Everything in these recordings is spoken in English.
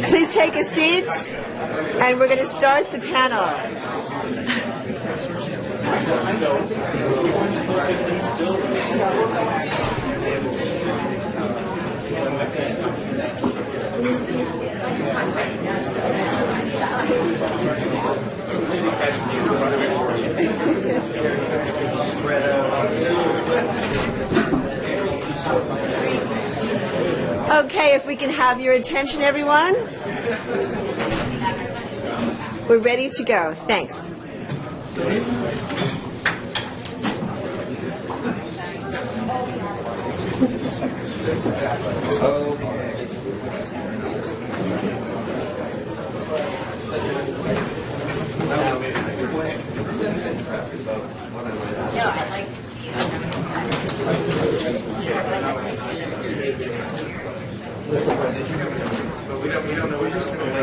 Please take a seat, and we're going to start the panel. Okay, if we can have your attention, everyone. We're ready to go. Thanks. No, I'd like to see But we don't know. We're just going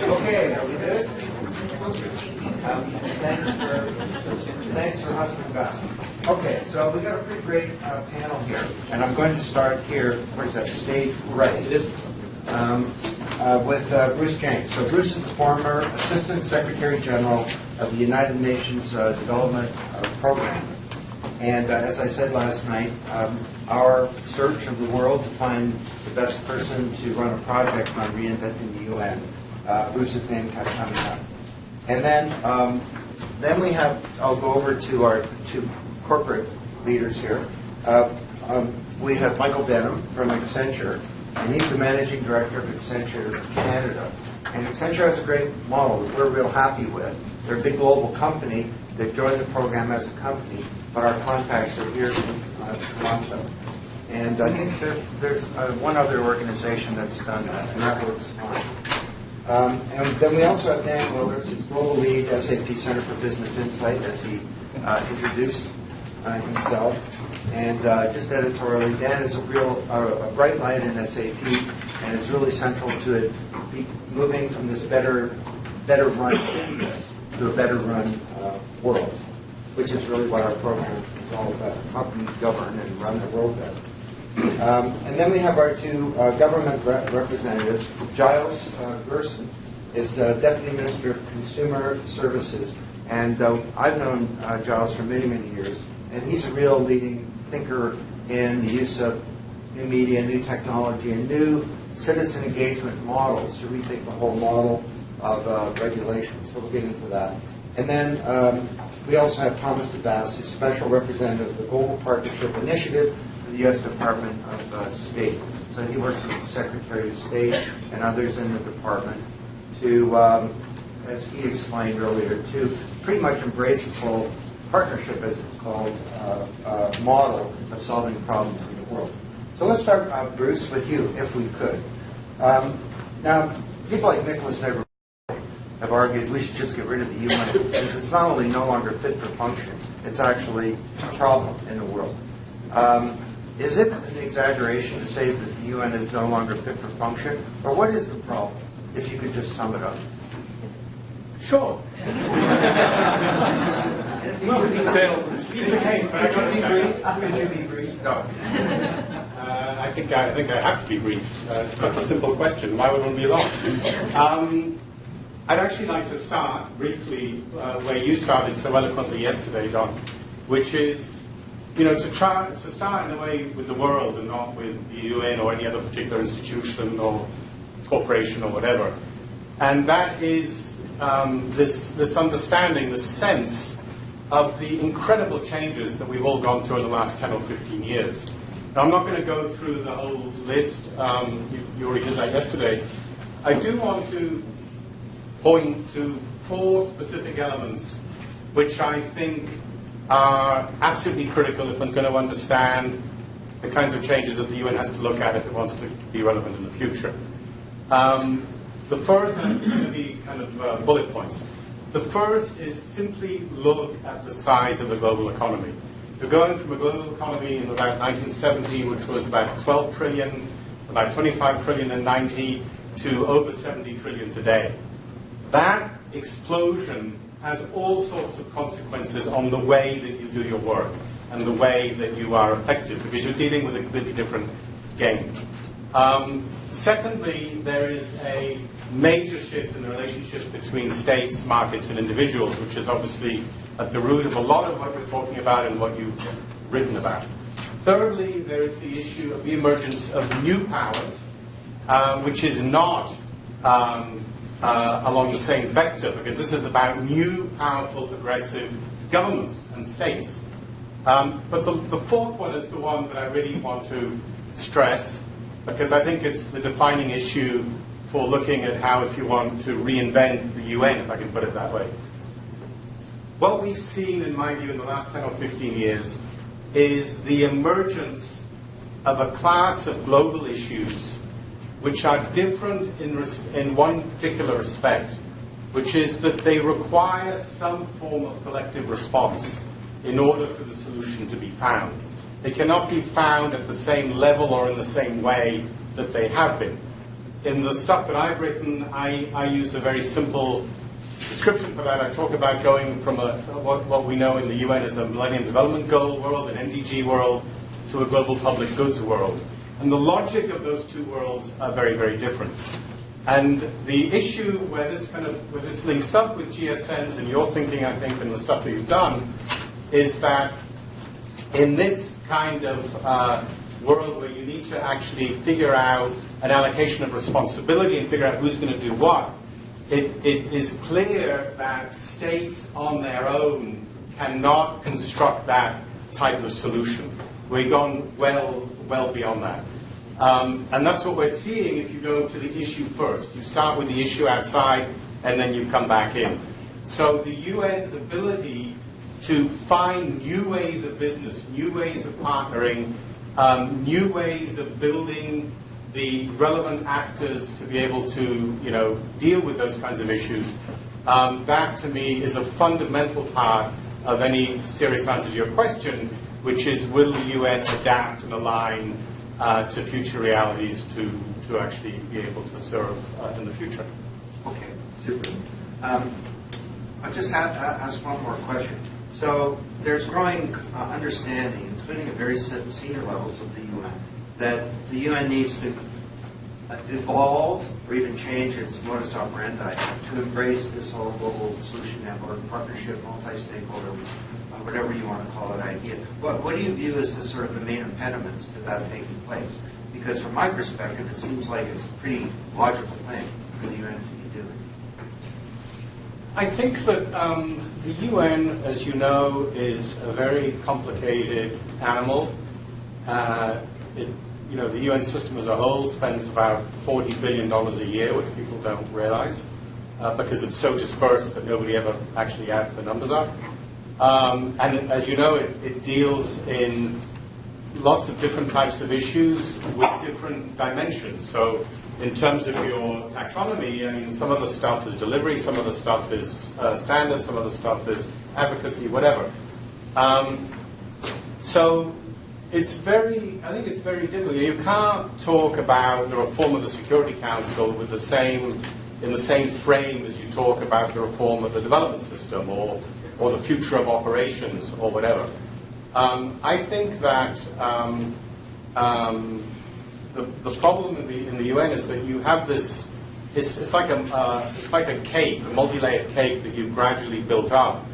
Okay, are we good? Thanks for hustling back. Okay, so we got a pretty great panel here, and I'm going to start here. Where's that? Stage right. With Bruce Jenks. So Bruce is the former Assistant Secretary General of the United Nations Development Program. And as I said last night, our search of the world to find the best person to run a project on reinventing the UN, Bruce's name kept coming up. And then we have, I'll go over to our two corporate leaders here. We have Michael Denham from Accenture, and he's the Managing Director of Accenture Canada. And Accenture has a great model that we're real happy with. They're a big global company that joined the program as a company, but our contacts are here in Toronto. And I think there's one other organization that's done that, and that works fine. And then we also have Dan Wilders, who's Global Lead, SAP Center for Business Insight, as he introduced himself. And just editorially, Dan is a bright light in SAP, and is really central to it moving from this better run business to a better run world, which is really what our program is all about: companies govern and run the world better. And then we have our two government representatives. Giles Gerson is the Deputy Minister of Consumer Services, and I've known Giles for many, many years, and he's a real leading thinker in the use of new media, new technology, and new citizen engagement models to rethink the whole model of regulation. So we'll get into that. And then we also have Thomas DeBass, who's Special Representative of the Global Partnership Initiative for the U.S. Department of State. So he works with the Secretary of State and others in the department to, as he explained earlier, to pretty much embrace this whole partnership, as it's called, model of solving problems in the world. So let's start, Bruce, with you, if we could. Now, people like Nicholas Never have argued we should just get rid of the UN because it's not only no longer fit for function, it's actually a problem in the world. Is it an exaggeration to say that the UN is no longer fit for function, or what is the problem, if you could just sum it up? Sure. Could you be brief? No. I think I have to be brief. It's such a simple question. Why would one be long? I'd actually like to start briefly where you started so eloquently yesterday, Don, which is, to start in a way with the world and not with the UN or any other particular institution or corporation or whatever. And that is this understanding, this sense of the incredible changes that we've all gone through in the last 10 or 15 years. Now, I'm not going to go through the whole list. You already did that yesterday. I do want to point to 4 specific elements which I think are absolutely critical if one's going to understand the kinds of changes that the UN has to look at if it wants to be relevant in the future. The first is going to be kind of bullet points. The first is simply look at the size of the global economy. We're going from a global economy in about 1970, which was about 12 trillion, about 25 trillion in 90, to over 70 trillion today. That explosion has all sorts of consequences on the way that you do your work and the way that you are effective, because you're dealing with a completely different game. Secondly, there is a major shift in the relationship between states, markets, and individuals, which is obviously at the root of a lot of what we're talking about and what you've written about. Thirdly, there is the issue of the emergence of new powers, which is not along the same vector, because this is about new, powerful, aggressive governments and states. But the fourth one is the one that I really want to stress, because I think it's the defining issue for looking at how, if you want to reinvent the UN, if I can put it that way. What we've seen, in my view, in the last 10 or 15 years is the emergence of a class of global issues which are different in one particular respect, which is that they require some form of collective response in order for the solution to be found. They cannot be found at the same level or in the same way that they have been. In the stuff that I've written, I use a very simple description for that. I talk about going from what we know in the UN as a Millennium Development Goal world, an MDG world, to a global public goods world. And the logic of those two worlds are very, very different. And the issue where this links up with GSNs and your thinking, I think, and the stuff that you've done, is that in this kind of world where you need to actually figure out an allocation of responsibility and figure out who's going to do what, it is clear that states on their own cannot construct that type of solution. We've gone well beyond that. And that's what we're seeing if you go to the issue first. You start with the issue outside, and then you come back in. So the UN's ability to find new ways of business, new ways of partnering, new ways of building the relevant actors to be able to, deal with those kinds of issues, that to me is a fundamental part of any serious answer to your question, which is, will the UN adapt and align to future realities to actually be able to serve in the future? Okay, super. I'll just ask one more question. So there's growing understanding, including at very senior levels of the UN, that the UN needs to evolve or even change its modus operandi to embrace this whole global solution network, partnership, multi-stakeholder, whatever you want to call it, idea. What do you view as the sort of the main impediments to that taking place? Because from my perspective, it seems like it's a pretty logical thing for the UN to be doing. I think that the UN, as you know, is a very complicated animal. The UN system as a whole spends about $40 billion a year, which people don't realize, because it's so dispersed that nobody ever actually adds the numbers up. And as you know, it deals in lots of different types of issues with different dimensions. So in terms of your taxonomy, I mean, some of the stuff is delivery, some of the stuff is standard, some of the stuff is advocacy, whatever. So I think it's very difficult. You can't talk about the reform of the Security Council in the same frame as you talk about the reform of the development system or the future of operations or whatever. I think that the problem in the UN is that you have this. It's like a cake, a multi-layered cake that you've gradually built up,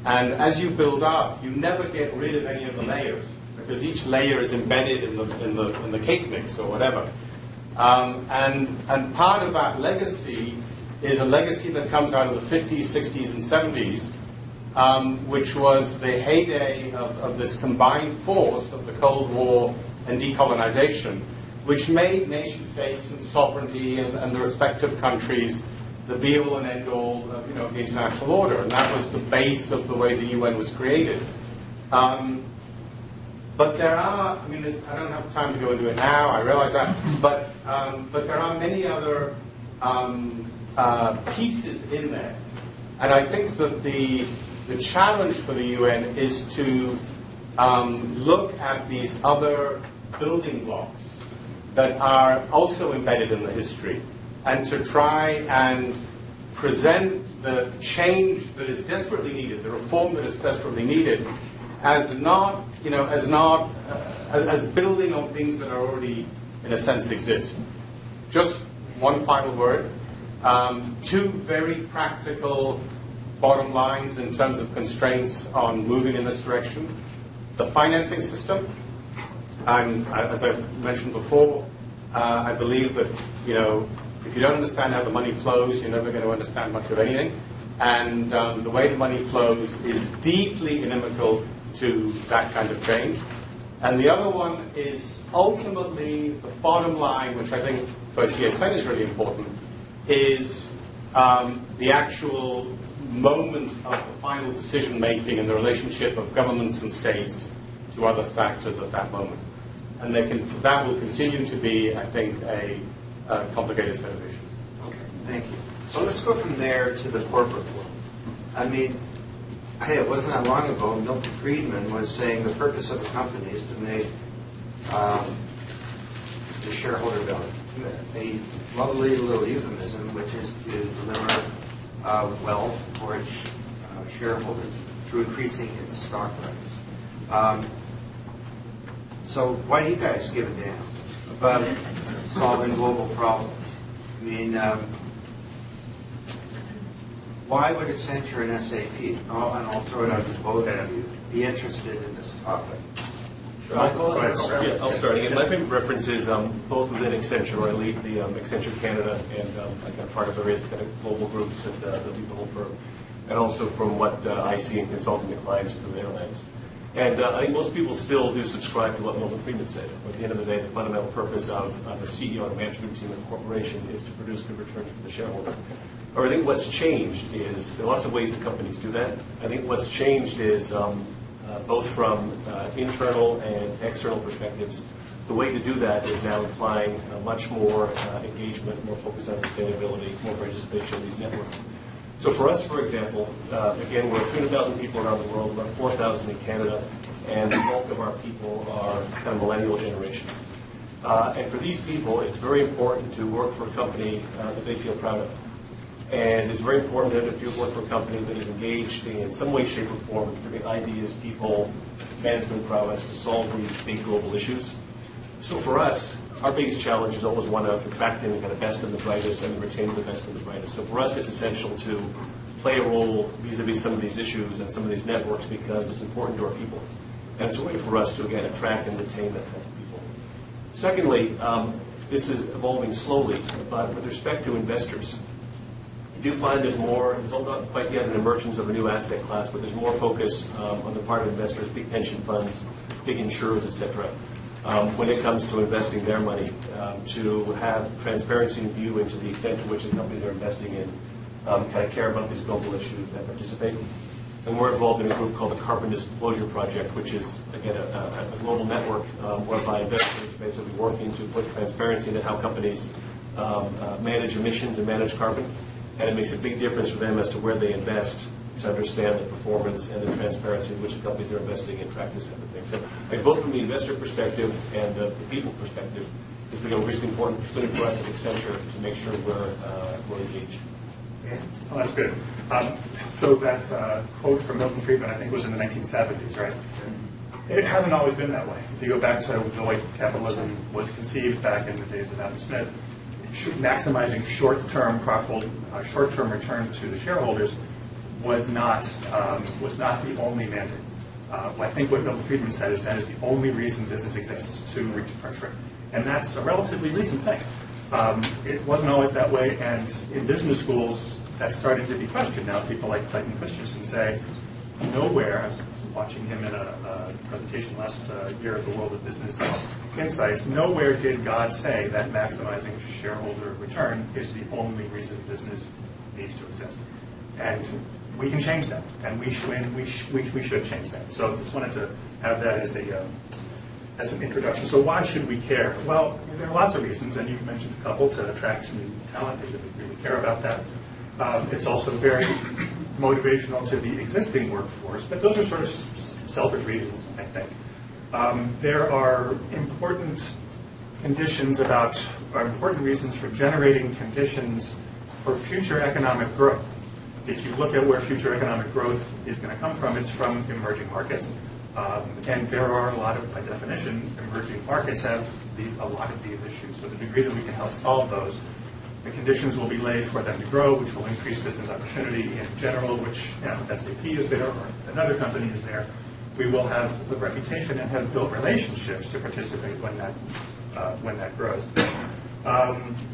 and as you build up, you never get rid of any of the layers because each layer is embedded in the cake mix or whatever. And part of that legacy is a legacy that comes out of the 50s, 60s, and 70s, which was the heyday of this combined force of the Cold War and decolonization, which made nation states and sovereignty and the respective countries the be-all and end-all of the international order. And that was the base of the way the UN was created. But there are, I don't have time to go into it now, I realize that, but there are many other pieces in there. And I think that the challenge for the UN is to look at these other building blocks that are also embedded in the history, and to try and present the change that is desperately needed, the reform that is desperately needed, as not, as building on things that are already, in a sense, exist. Just one final word. Two very practical bottom lines in terms of constraints on moving in this direction. The financing system. As I mentioned before, I believe that, if you don't understand how the money flows, you're never going to understand much of anything. And the way the money flows is deeply inimical to that kind of change. And the other one is ultimately the bottom line, which I think for GSN is really important, is the actual moment of the final decision making and the relationship of governments and states to other factors at that moment. And that will continue to be, I think, a complicated set of issues. Okay, thank you. So let's go from there to the corporate world. I mean, hey, it wasn't that long ago, Milton Friedman was saying the purpose of a company is to make the shareholder value. A lovely little euphemism, which is to deliver wealth for its shareholders through increasing its stock price. So why do you guys give a damn about solving global problems? I mean, why would Accenture and SAP, and I'll throw it out to both of you, be interested in this topic? Michael? I'll start. Again, my favorite reference is both within Accenture, where I lead the Accenture Canada, and I'm kind of part of various kind of global groups that lead the whole firm, and also from what I see in consulting to clients through their lens. And I think most people still do subscribe to what Milton Friedman said. At the end of the day, the fundamental purpose of a CEO and a management team of a corporation is to produce good returns for the shareholder. Or I think what's changed is, there are lots of ways that companies do that. I think what's changed is both from internal and external perspectives, the way to do that is now implying much more engagement, more focus on sustainability, more participation in these networks. So for us, for example, again, we're 300,000 people around the world, about 4,000 in Canada, and the bulk of our people are kind of millennial generation. And for these people, it's very important to work for a company that they feel proud of. And it's very important that if you work for a company that is engaged in some way, shape, or form with ideas, people, management prowess to solve these big global issues. So for us, our biggest challenge is always one of attracting the kind of best and the brightest and retaining the best and the brightest. So for us, it's essential to play a role vis-a-vis some of these issues and some of these networks because it's important to our people. And it's a way for us to, again, attract and retain that type of people. Secondly, this is evolving slowly, but with respect to investors, you do find there's more, there's not quite yet an emergence of a new asset class, but there's more focus on the part of investors, big pension funds, big insurers, et cetera, when it comes to investing their money, to have transparency and view into the extent to which the companies they're investing in kind of care about these global issues and participate. And we're involved in a group called the Carbon Disclosure Project, which is, again, a global network whereby investors are basically working to put transparency into how companies manage emissions and manage carbon. And it makes a big difference for them as to where they invest to understand the performance and the transparency in which the companies are investing in, track this type of thing. So both from the investor perspective and the people perspective, it's become a really important opportunity for us at Accenture to make sure we're engaged. Yeah. Well, that's good. So that quote from Milton Friedman, I think, was in the 1970s, right? It hasn't always been that way. If you go back to the way capitalism was conceived back in the days of Adam Smith, maximizing short-term profit, short-term return to the shareholders was not the only mandate. I think what Milton Friedman said is that is the only reason business exists, to reach a rate. And that's a relatively recent thing. It wasn't always that way, and in business schools, that's starting to be questioned now. People like Clayton Christensen say, nowhere, I was watching him in a presentation last year at the World of Business Insights, nowhere did God say that maximizing shareholder return is the only reason business needs to exist. And we can change that, and we should change that. So I just wanted to have that as an introduction. So why should we care? Well, there are lots of reasons, and you've mentioned a couple. To attract new talent, they really care about that. It's also very motivational to the existing workforce, but those are sort of selfish reasons, I think. There are important reasons for generating conditions for future economic growth. If you look at where future economic growth is going to come from, it's from emerging markets. And there are a lot of, by definition, emerging markets have a lot of these issues. So the degree that we can help solve those, the conditions will be laid for them to grow, which will increase business opportunity in general, which, if SAP is there or another company is there, we will have the reputation and have built relationships to participate when that grows.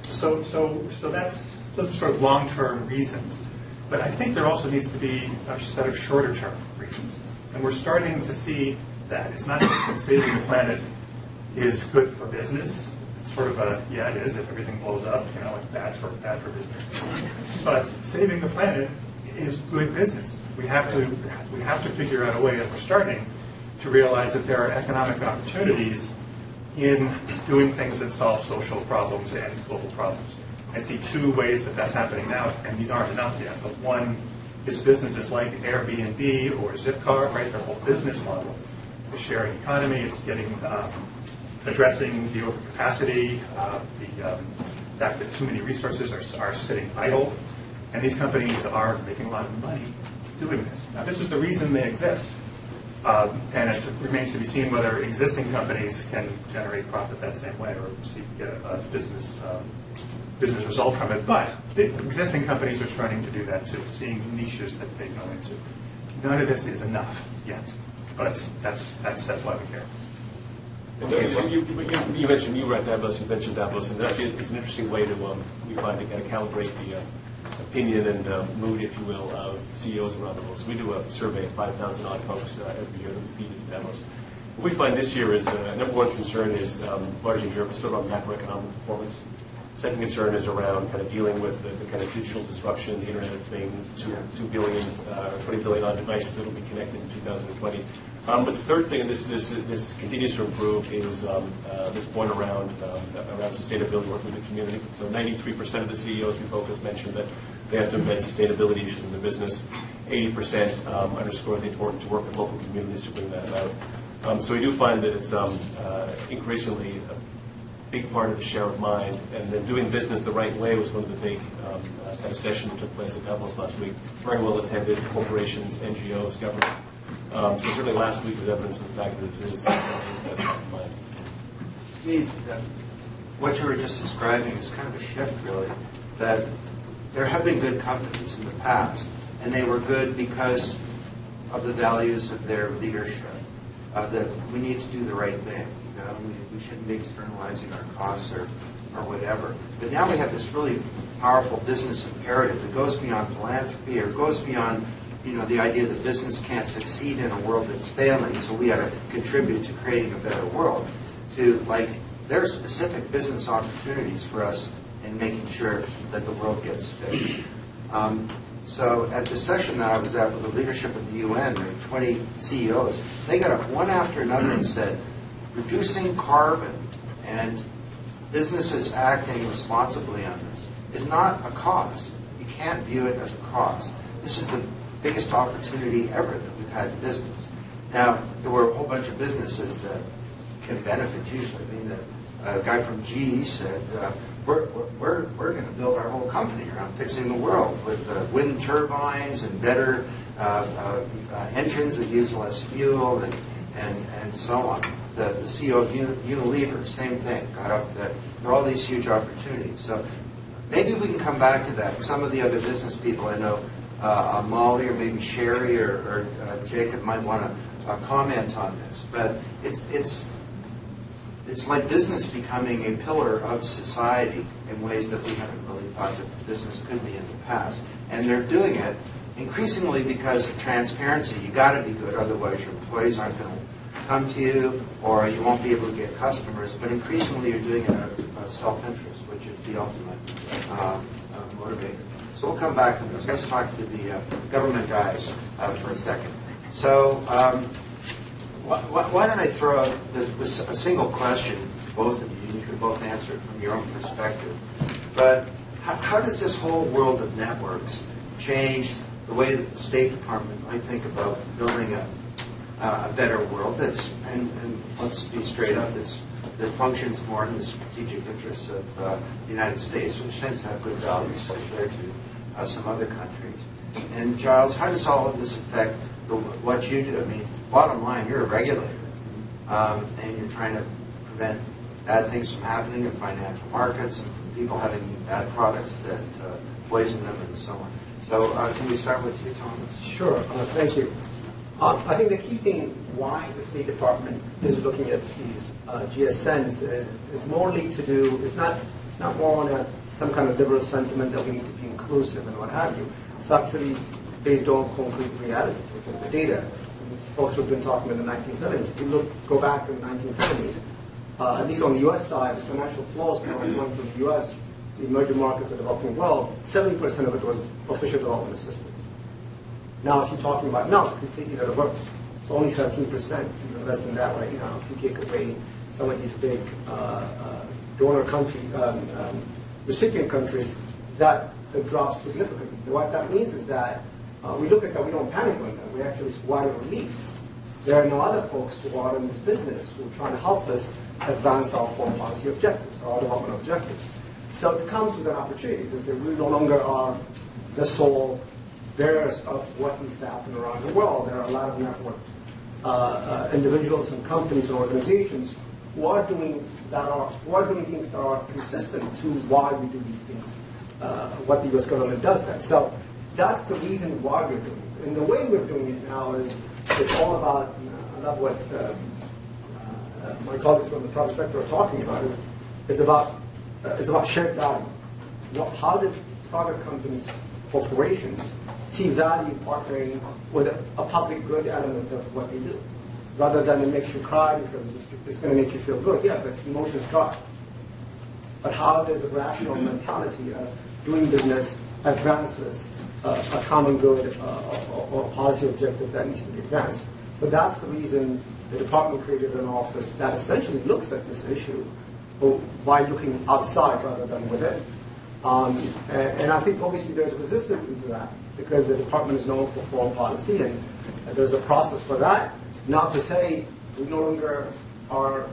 So those are sort of long-term reasons. But I think there also needs to be a set of shorter-term reasons. And we're starting to see that. It's not just that saving the planet is good for business. It's sort of it is. If everything blows up, it's bad for business. But saving the planet is good business. We have to figure out a way, and we're starting to realize that there are economic opportunities in doing things that solve social problems and global problems. I see two ways that that's happening now, and these aren't enough yet. But one is businesses like Airbnb or Zipcar, right? Their whole business model, the sharing economy. It's addressing the overcapacity, the fact that too many resources are sitting idle, and these companies are making a lot of money doing this. Now, this is the reason they exist, and it remains to be seen whether existing companies can generate profit that same way or get a business result from it. But the existing companies are starting to do that too, seeing niches that they go into. None of this is enough yet, but that's why we care. You mentioned you were at Davos. You mentioned Davos, and actually it's an interesting way to we find to kind of calibrate the opinion and mood, if you will, of CEOs around the world. So we do a survey of 5,000 odd folks every year that we feed into Davos. What we find this year is the number one concern is largely in Europe, it's still around macroeconomic performance. Second concern is around kind of dealing with the kind of digital disruption, the Internet of Things, 2 billion or 20 billion odd devices that will be connected in 2020. But the third thing, and this continues to improve, is this point around sustainability, working with the community. So 93% of the CEOs we focused mentioned that they have to embed sustainability issues in their business. 80% underscore the importance to work with local communities to bring that about. So we do find that it's increasingly a big part of the share of mind, and then doing business the right way was one of the big kind of sessions that took place at Davos last week. Very well attended, corporations, NGOs, government. So certainly last week was evidence of the fact that it is that top of mind. To me, what you were just describing is kind of a shift, really, that there have been good companies in the past, and they were good because of the values of their leadership, that we need to do the right thing. We shouldn't be externalizing our costs or whatever. But now we have this really powerful business imperative that goes beyond philanthropy or goes beyond the idea that business can't succeed in a world that's failing, so we ought to contribute to creating a better world. There are specific business opportunities for us in making sure that the world gets fixed. So at the session that I was at with the leadership of the UN, there were 20 CEOs. They got up one after another and said, reducing carbon and businesses acting responsibly on this is not a cost. You can't view it as a cost. This is the biggest opportunity ever that we've had in business. Now, there were a whole bunch of businesses that can benefit hugely. I mean, a guy from GE said, we're going to build our whole company around fixing the world with wind turbines and better engines that use less fuel and so on. The CEO of Unilever, same thing, got up that there are all these huge opportunities. So maybe we can come back to that. Some of the other business people I know, Molly or maybe Sherry or Jacob might want to comment on this. But it's like business becoming a pillar of society in ways that we haven't really thought that business could be in the past. And they're doing it increasingly because of transparency. You got to be good, otherwise your employees aren't going to come to you, or you won't be able to get customers. But increasingly, you're doing it out of self-interest, which is the ultimate motivator. So we'll come back to this. Let's talk to the government guys for a second. So why don't I throw out a single question to both of you? You can both answer it from your own perspective. But how does this whole world of networks change the way that the State Department might think about building a better world and let's be straight up, that functions more in the strategic interests of the United States, which tends to have good values compared to some other countries. And Giles, how does all of this affect what you do? I mean, bottom line, you're a regulator, and you're trying to prevent bad things from happening in financial markets and from people having bad products that poison them and so on. So can we start with you, Thomas? Sure. Thank you. I think the key thing why the State Department is looking at these GSNs is morely to do, it's not more on some kind of liberal sentiment that we need to be inclusive and what have you. It's actually based on concrete reality, which is the data. Folks who have been talking in the 1970s. If you go back in the 1970s, at least on the U.S. side, the financial flows that were going from the U.S., the emerging markets, the developing world, 70% of it was official development assistance. Now, if you're talking about now, it's completely the reverse. It's only 17%, even less than that right now. If you take away some of these big donor country, recipient countries, that drops significantly. What that means is that we look at that, we don't panic on that. We actually squat at relief. There are no other folks who are in this business who are trying to help us advance our foreign policy objectives, our development objectives. So it comes with an opportunity because we no longer are the sole bearers of what needs to happen around the world. There are a lot of networked individuals and companies and organizations who are doing things that are consistent to why we do these things, what the U.S. government does that. So that's the reason why we're doing it. And the way we're doing it now is it's all about, I love what my colleagues from the private sector are talking about, is it's about shared value. How does private companies, corporations, see value partnering with a public good element of what they do, rather than it makes you cry because it's going to make you feel good. Yeah, but emotions drive. But how does a rational mentality of doing business advances a common good or a policy objective that needs to be advanced? So that's the reason the department created an office that essentially looks at this issue by looking outside rather than within. And I think obviously there's resistance into that because the department is known for foreign policy and there's a process for that. Not to say we no longer are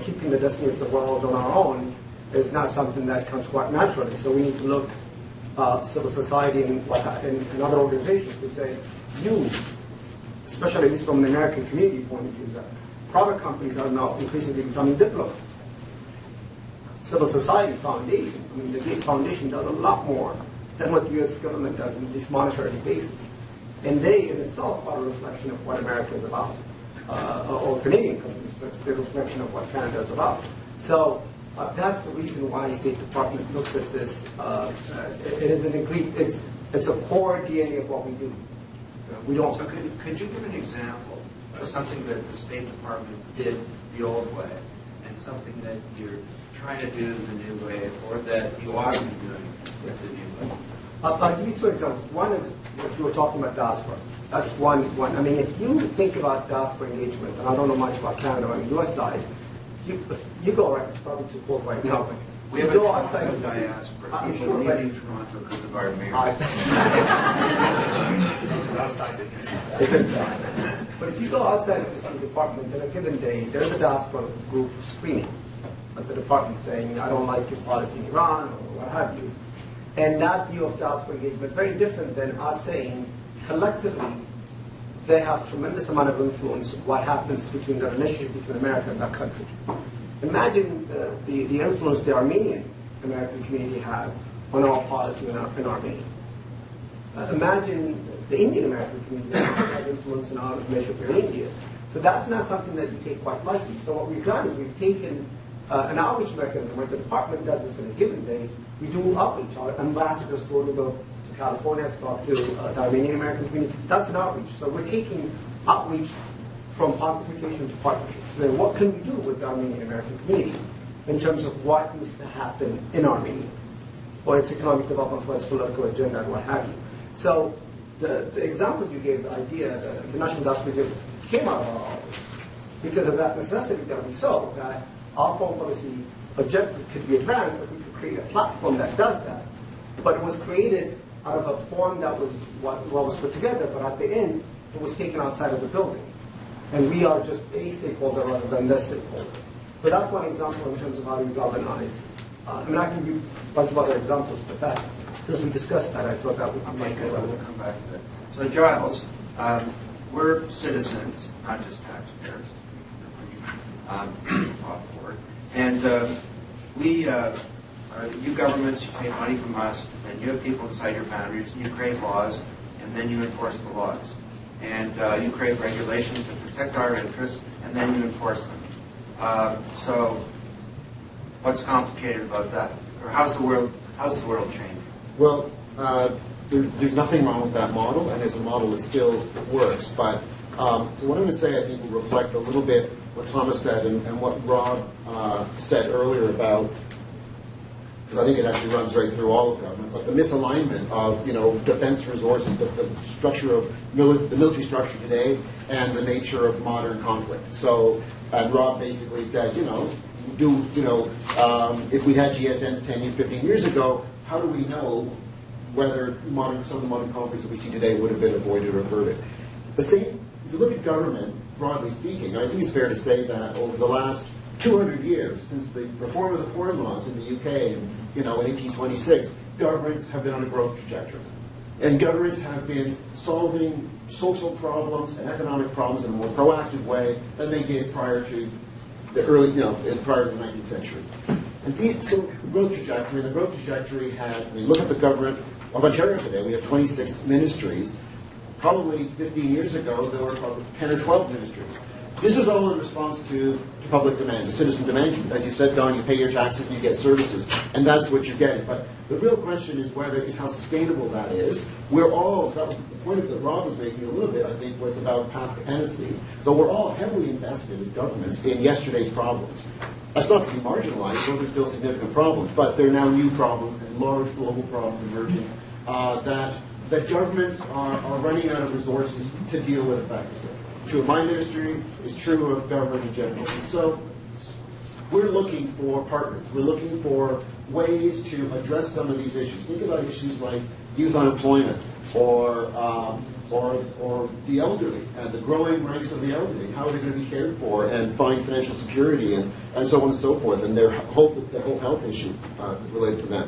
keeping the destiny of the world on our own is not something that comes quite naturally. So we need to look civil society and other organizations to say, especially at least from the American community point of view, that private companies are now increasingly becoming diplomats. Civil society foundations, I mean, the Gates Foundation does a lot more than what the U.S. government does on this monetary basis. And they, in itself, are a reflection of what America is about, or Canadian companies, but it's the reflection of what Canada is about. So that's the reason why the State Department looks at this. It is it's a core DNA of what we do. We don't. So could you give an example of something that the State Department did the old way and something that you're trying to do the new way, or that you ought to be doing the new way? I'll give you two examples. One is what you were talking about diaspora. That's one. I mean, if you think about diaspora engagement, and I don't know much about Canada on the U.S. side, you go right. It's probably too cold right now. But We have go a outside of the diaspora. I'm People sure, leaving Toronto because of our mayor. But if you go outside of the State Department on a given day, there's a diaspora group screaming at the department saying, I don't like his policy in Iran, or what have you. And that view of diaspora engagement, very different than us saying, collectively, they have tremendous amount of influence what happens between the relationship between America and that country. Imagine the influence the Armenian American community has on our policy in Armenia. Imagine the Indian American community has influence in our relationship with India. So that's not something that you take quite lightly. So what we've done is we've taken an outreach mechanism where the department does this in a given day. We do outreach. Our ambassadors go to California to talk to the Armenian American community. That's an outreach. So we're taking outreach from pontification to partnership. Then what can we do with the Armenian American community in terms of what needs to happen in Armenia, for its economic development, for its political agenda, and what have you. So the example you gave, the idea, the international diaspora came out of our office because of that necessity that we saw, that our foreign policy objective could be advanced if we could create a platform that does that. But it was created out of a form that was what was put together, but at the end, it was taken outside of the building. And we are just a stakeholder rather than the stakeholder. So that's one example in terms of how you galvanize. I mean, I can give a bunch of other examples, but that, since we discussed that, I thought that would Okay, make good. it We'll come back to that. So, Giles, we're citizens, not just taxpayers. And you governments, you take money from us, and you have people inside your boundaries, and you create laws, and then you enforce the laws. And you create regulations that protect our interests, and then you enforce them. So, what's complicated about that? Or how's the world changing? Well, there's nothing wrong with that model, and it's a model that still works. But what I'm going to say, I think, will reflect a little bit what Thomas said and what Rob said earlier about, because I think it actually runs right through all of government, but the misalignment of defense resources, the structure of the military structure today, and the nature of modern conflict. So, and Rob basically said, if we had GSNs 10, 15 years ago, how do we know whether some of the modern conflicts that we see today would have been avoided or averted? The same, if you look at government, broadly speaking, I think it's fair to say that over the last 200 years, since the reform of the Foreign Laws in the UK in 1826, governments have been on a growth trajectory. And governments have been solving social problems and economic problems in a more proactive way than they did prior to the prior to the 19th century. And so growth trajectory, the growth trajectory has, I mean, look at the government of Ontario today. We have 26 ministries. Probably 15 years ago, there were probably 10 or 12 ministries. This is all in response to public demand, to citizen demand. As you said, Don, you pay your taxes and you get services, and that's what you're getting. But the real question is how sustainable that is. The point that Rob was making a little bit, I think, was about path dependency. So we're all heavily invested as governments in yesterday's problems. That's not to be marginalized, those are still significant problems, but there are now new problems and large global problems emerging that governments are running out of resources to deal with effectively. True of my ministry, is true of government in general. And so we're looking for partners. We're looking for ways to address some of these issues. Think about issues like youth unemployment or the elderly and the growing ranks of the elderly. How are they going to be cared for and find financial security and so on and so forth, and the whole health issue related to that.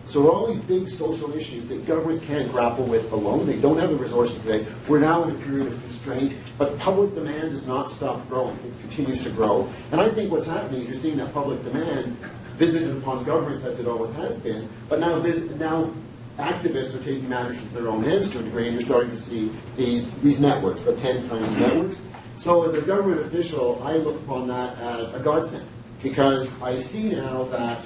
So there are all these big social issues that governments can't grapple with alone. They don't have the resources today. We're now in a period of constraint, but public demand does not stop growing. It continues to grow. And I think what's happening is you're seeing that public demand visited upon governments as it always has been, but now activists are taking matters into their own hands to a degree, and you're starting to see these networks, the 10 kinds of networks. So as a government official, I look upon that as a godsend, because I see now that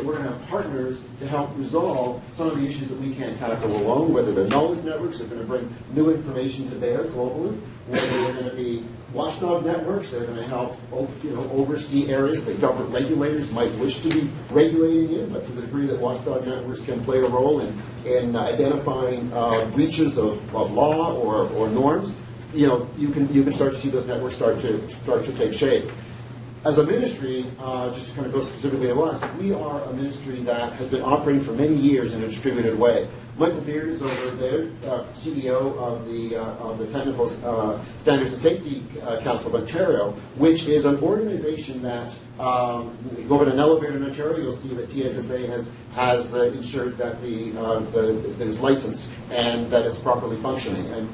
we're going to have partners to help resolve some of the issues that we can't tackle alone, whether they're knowledge networks that are going to bring new information to bear globally, whether they're going to be watchdog networks that are going to help oversee areas that government regulators might wish to be regulating in, but to the degree that watchdog networks can play a role in identifying breaches of law or norms, you can start to see those networks start to take shape. As a ministry, just to kind of go specifically to us, we are a ministry that has been operating for many years in a distributed way. Michael Beard is over there, CEO of the Technical Standards and Safety Council of Ontario, which is an organization that, if you go over to an elevator in Ontario, you'll see that TSSA has ensured that there's license and that it's properly functioning. And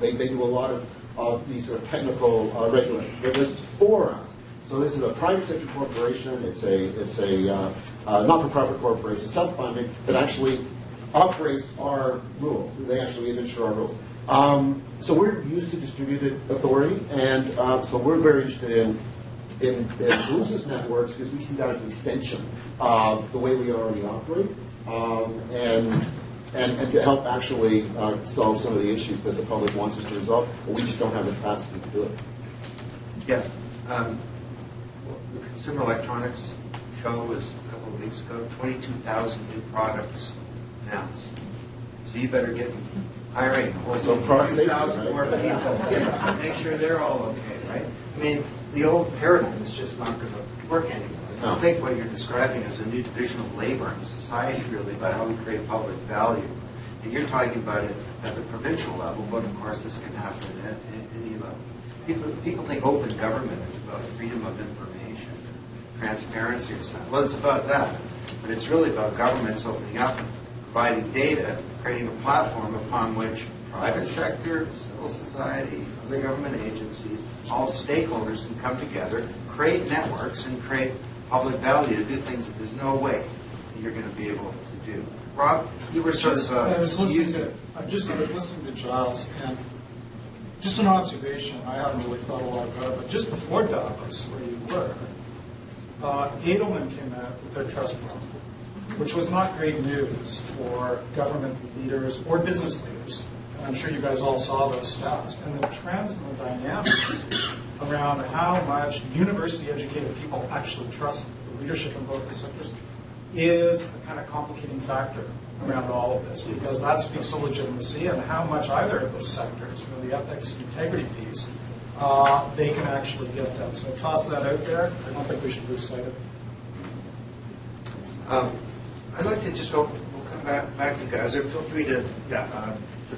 they do a lot of these sort of technical regulation. They're just for us. So this is a private sector corporation. It's a not-for-profit corporation, self-funding, that actually operates our rules. They actually administer our rules. So we're used to distributed authority, and so we're very interested in solutions networks because we see that as an extension of the way we already operate, and to help actually solve some of the issues that the public wants us to resolve, but we just don't have the capacity to do it. Yeah. The Consumer Electronics Show was a couple of weeks ago, 22,000 new products announced. So you better get hiring a whole 2,000 more people. Yeah, make sure they're all okay, right? I mean, the old paradigm is just not going to work anymore. I think what you're describing is a new division of labor in society, really, about how we create public value. And you're talking about it at the provincial level, but of course this can happen at any level. People think open government is about freedom of information, transparency or something. Well, it's about that. But it's really about governments opening up, providing data, creating a platform upon which private sector, civil society, other government agencies, all stakeholders can come together, create networks, and create public value to do things that there's no way that you're going to be able to do. Rob, you were sort of... I was listening to Giles, and just an observation, I haven't really thought a lot about it, but just before Davos, where you were, Edelman came out with their trust fund, which was not great news for government leaders or business leaders. And I'm sure you guys all saw those stats. And the trends and the dynamics around how much university-educated people actually trust the leadership in both these sectors is a kind of complicating factor around all of this, because that speaks to legitimacy and how much either of those sectors, the ethics and integrity piece, they can actually get done. So toss that out there. I don't think we should lose sight of it. I'd like to just we'll come back to guys. Feel free to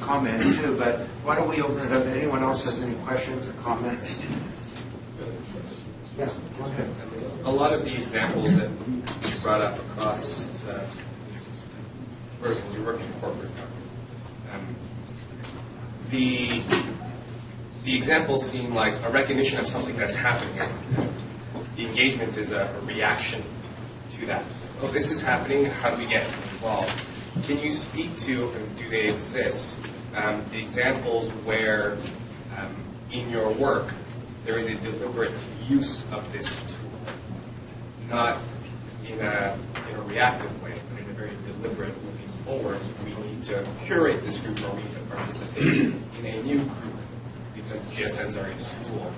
comment too, but why don't we open it up? Anyone else has any questions or comments? Yeah, go ahead. A lot of the examples that you brought up across verticals, you work in corporate government. The examples seem like a recognition of something that's happening. The engagement is a reaction to that. Oh, this is happening. How do we get involved? Can you speak to, and do they exist, the examples where in your work there is a deliberate use of this tool, not in a reactive way, but in a very deliberate moving forward? We need to curate this group, or we need to participate in a new group because GSNs are a tool.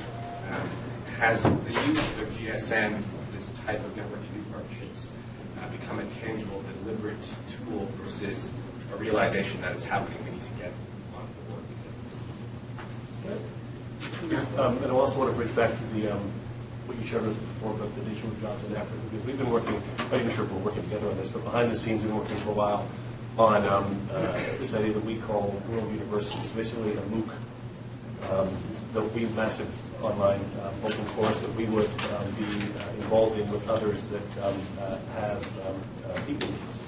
Has the use of GSN, this type of network partnerships, become a tangible, deliberate tool versus a realization that it's happening? We need to get on board because it's. And I also want to bridge back to the what you shared with us before about the digital jobs in Africa. Because we've been working, I'm not even sure if we're working together on this, but behind the scenes we've been working for a while on this idea that we call World University. It's basically a MOOC that will be massive online open course that we would be involved in with others that have people needs.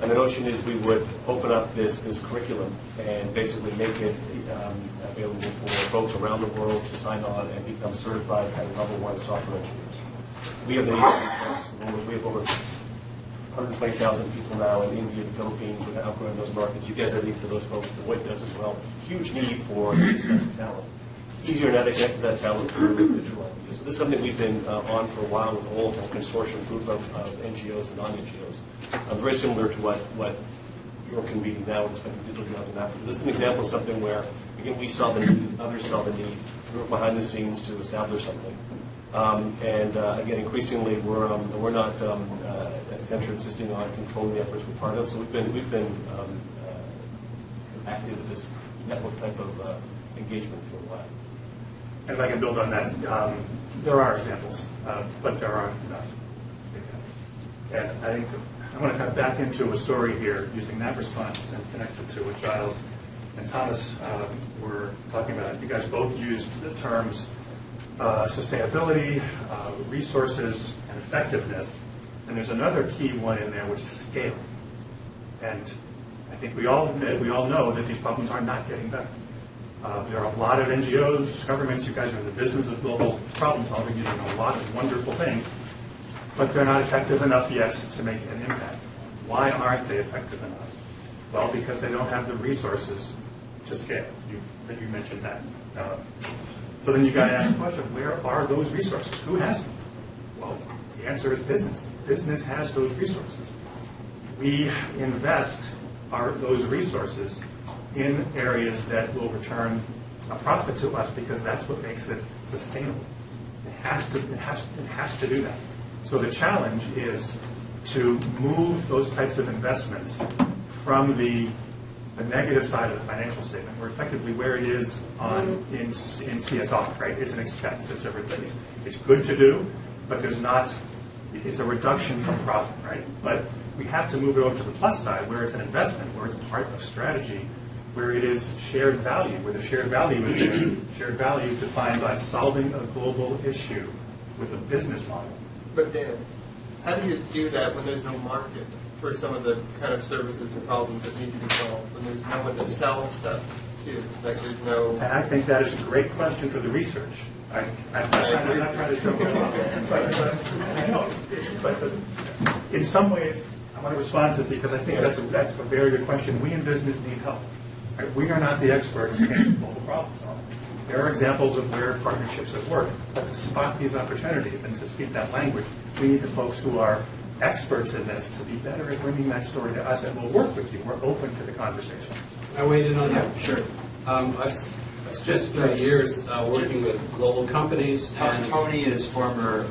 And the notion is we would open up this curriculum and basically make it available for folks around the world to sign on and become certified at level 1 software engineers. We have we have over 120,000 people now in India and Philippines. We're outgrowing those markets. You guys have need for those folks. Deloitte does as well. Huge need for this type of talent. Easier now to get that talent through digital ideas. So this is something we've been on for a while with a whole consortium group of NGOs and non-NGOs. Very similar to what you're convening now with respect to digital jobs in Africa. This is an example of something where, again, we saw the need, others saw the need, we worked behind the scenes to establish something. Again, increasingly, we're not at Accenture insisting on controlling the efforts we're part of. So we've been active with this network type of engagement for a while. And if I can build on that, there are examples, but there aren't enough examples. And I think I want to kind of back into a story here using that response and connect it to what Giles and Thomas were talking about. You guys both used the terms sustainability, resources, and effectiveness. And there's another key one in there, which is scale. And I think we all admit, we all know that these problems are not getting better. There are a lot of NGOs, governments, you guys are in the business of global problem solving, you're doing a lot of wonderful things, but they're not effective enough yet to make an impact. Why aren't they effective enough? Well, because they don't have the resources to scale. You mentioned that. So then you got to ask the question, where are those resources? Who has them? Well, the answer is business. Business has those resources. We invest those resources in areas that will return a profit to us because that's what makes it sustainable. It has to do that. So the challenge is to move those types of investments from the negative side of the financial statement, where effectively where it is in CSR, right? It's an expense. It's everybody's. It's good to do, but there's not It's a reduction from profit, right? But we have to move it over to the plus side, where it's an investment, where it's part of strategy, where it is shared value, where the shared value is there. Shared value defined by solving a global issue with a business model. But Dan, how do you do that when there's no market for some of the kind of services and problems that need to be solved, when there's no one to sell stuff to? Like there's no... And I think that is a great question for the research. I'm not trying to joke around. I know, but in some ways, I want to respond to it because I think that's a very good question. We in business need help. Right? We are not the experts in global problem solving. There are examples of where partnerships have worked, but to spot these opportunities and to speak that language, we need the folks who are experts in this to be better at bringing that story to us, and we'll work with you. We're open to the conversation. Can I weigh in on that? Sure. I've spent 30 years working with global companies. And Tony is former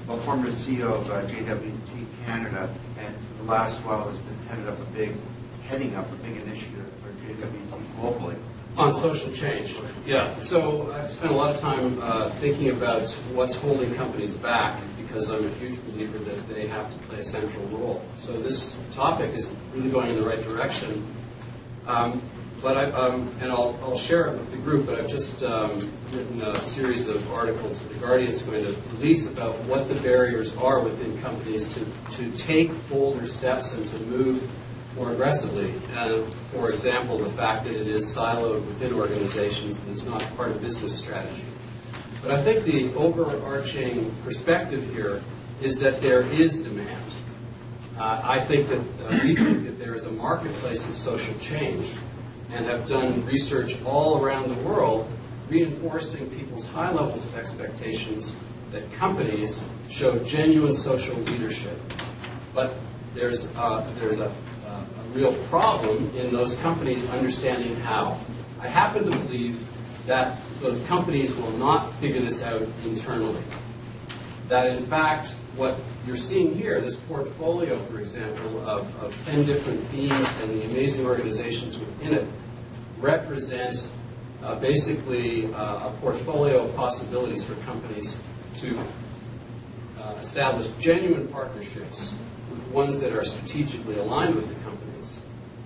CEO of JWT Canada, and for the last while has been heading up a big initiative for JWT globally. On social change. Yeah. So I've spent a lot of time thinking about what's holding companies back, because I'm a huge believer that they have to play a central role. So this topic is really going in the right direction. But I'll share it with the group, but I've just written a series of articles that The Guardian's going to release about what the barriers are within companies to take bolder steps and to move more aggressively. For example, the fact that it is siloed within organizations and it's not part of business strategy. But I think the overarching perspective here is that there is demand. I think that we think that there is a marketplace of social change, and have done research all around the world reinforcing people's high levels of expectations that companies show genuine social leadership. But there's a real problem in those companies understanding how. I happen to believe that those companies will not figure this out internally. That in fact, what you're seeing here, this portfolio, for example, of 10 different themes and the amazing organizations within it, represent basically a portfolio of possibilities for companies to establish genuine partnerships with ones that are strategically aligned with the companies.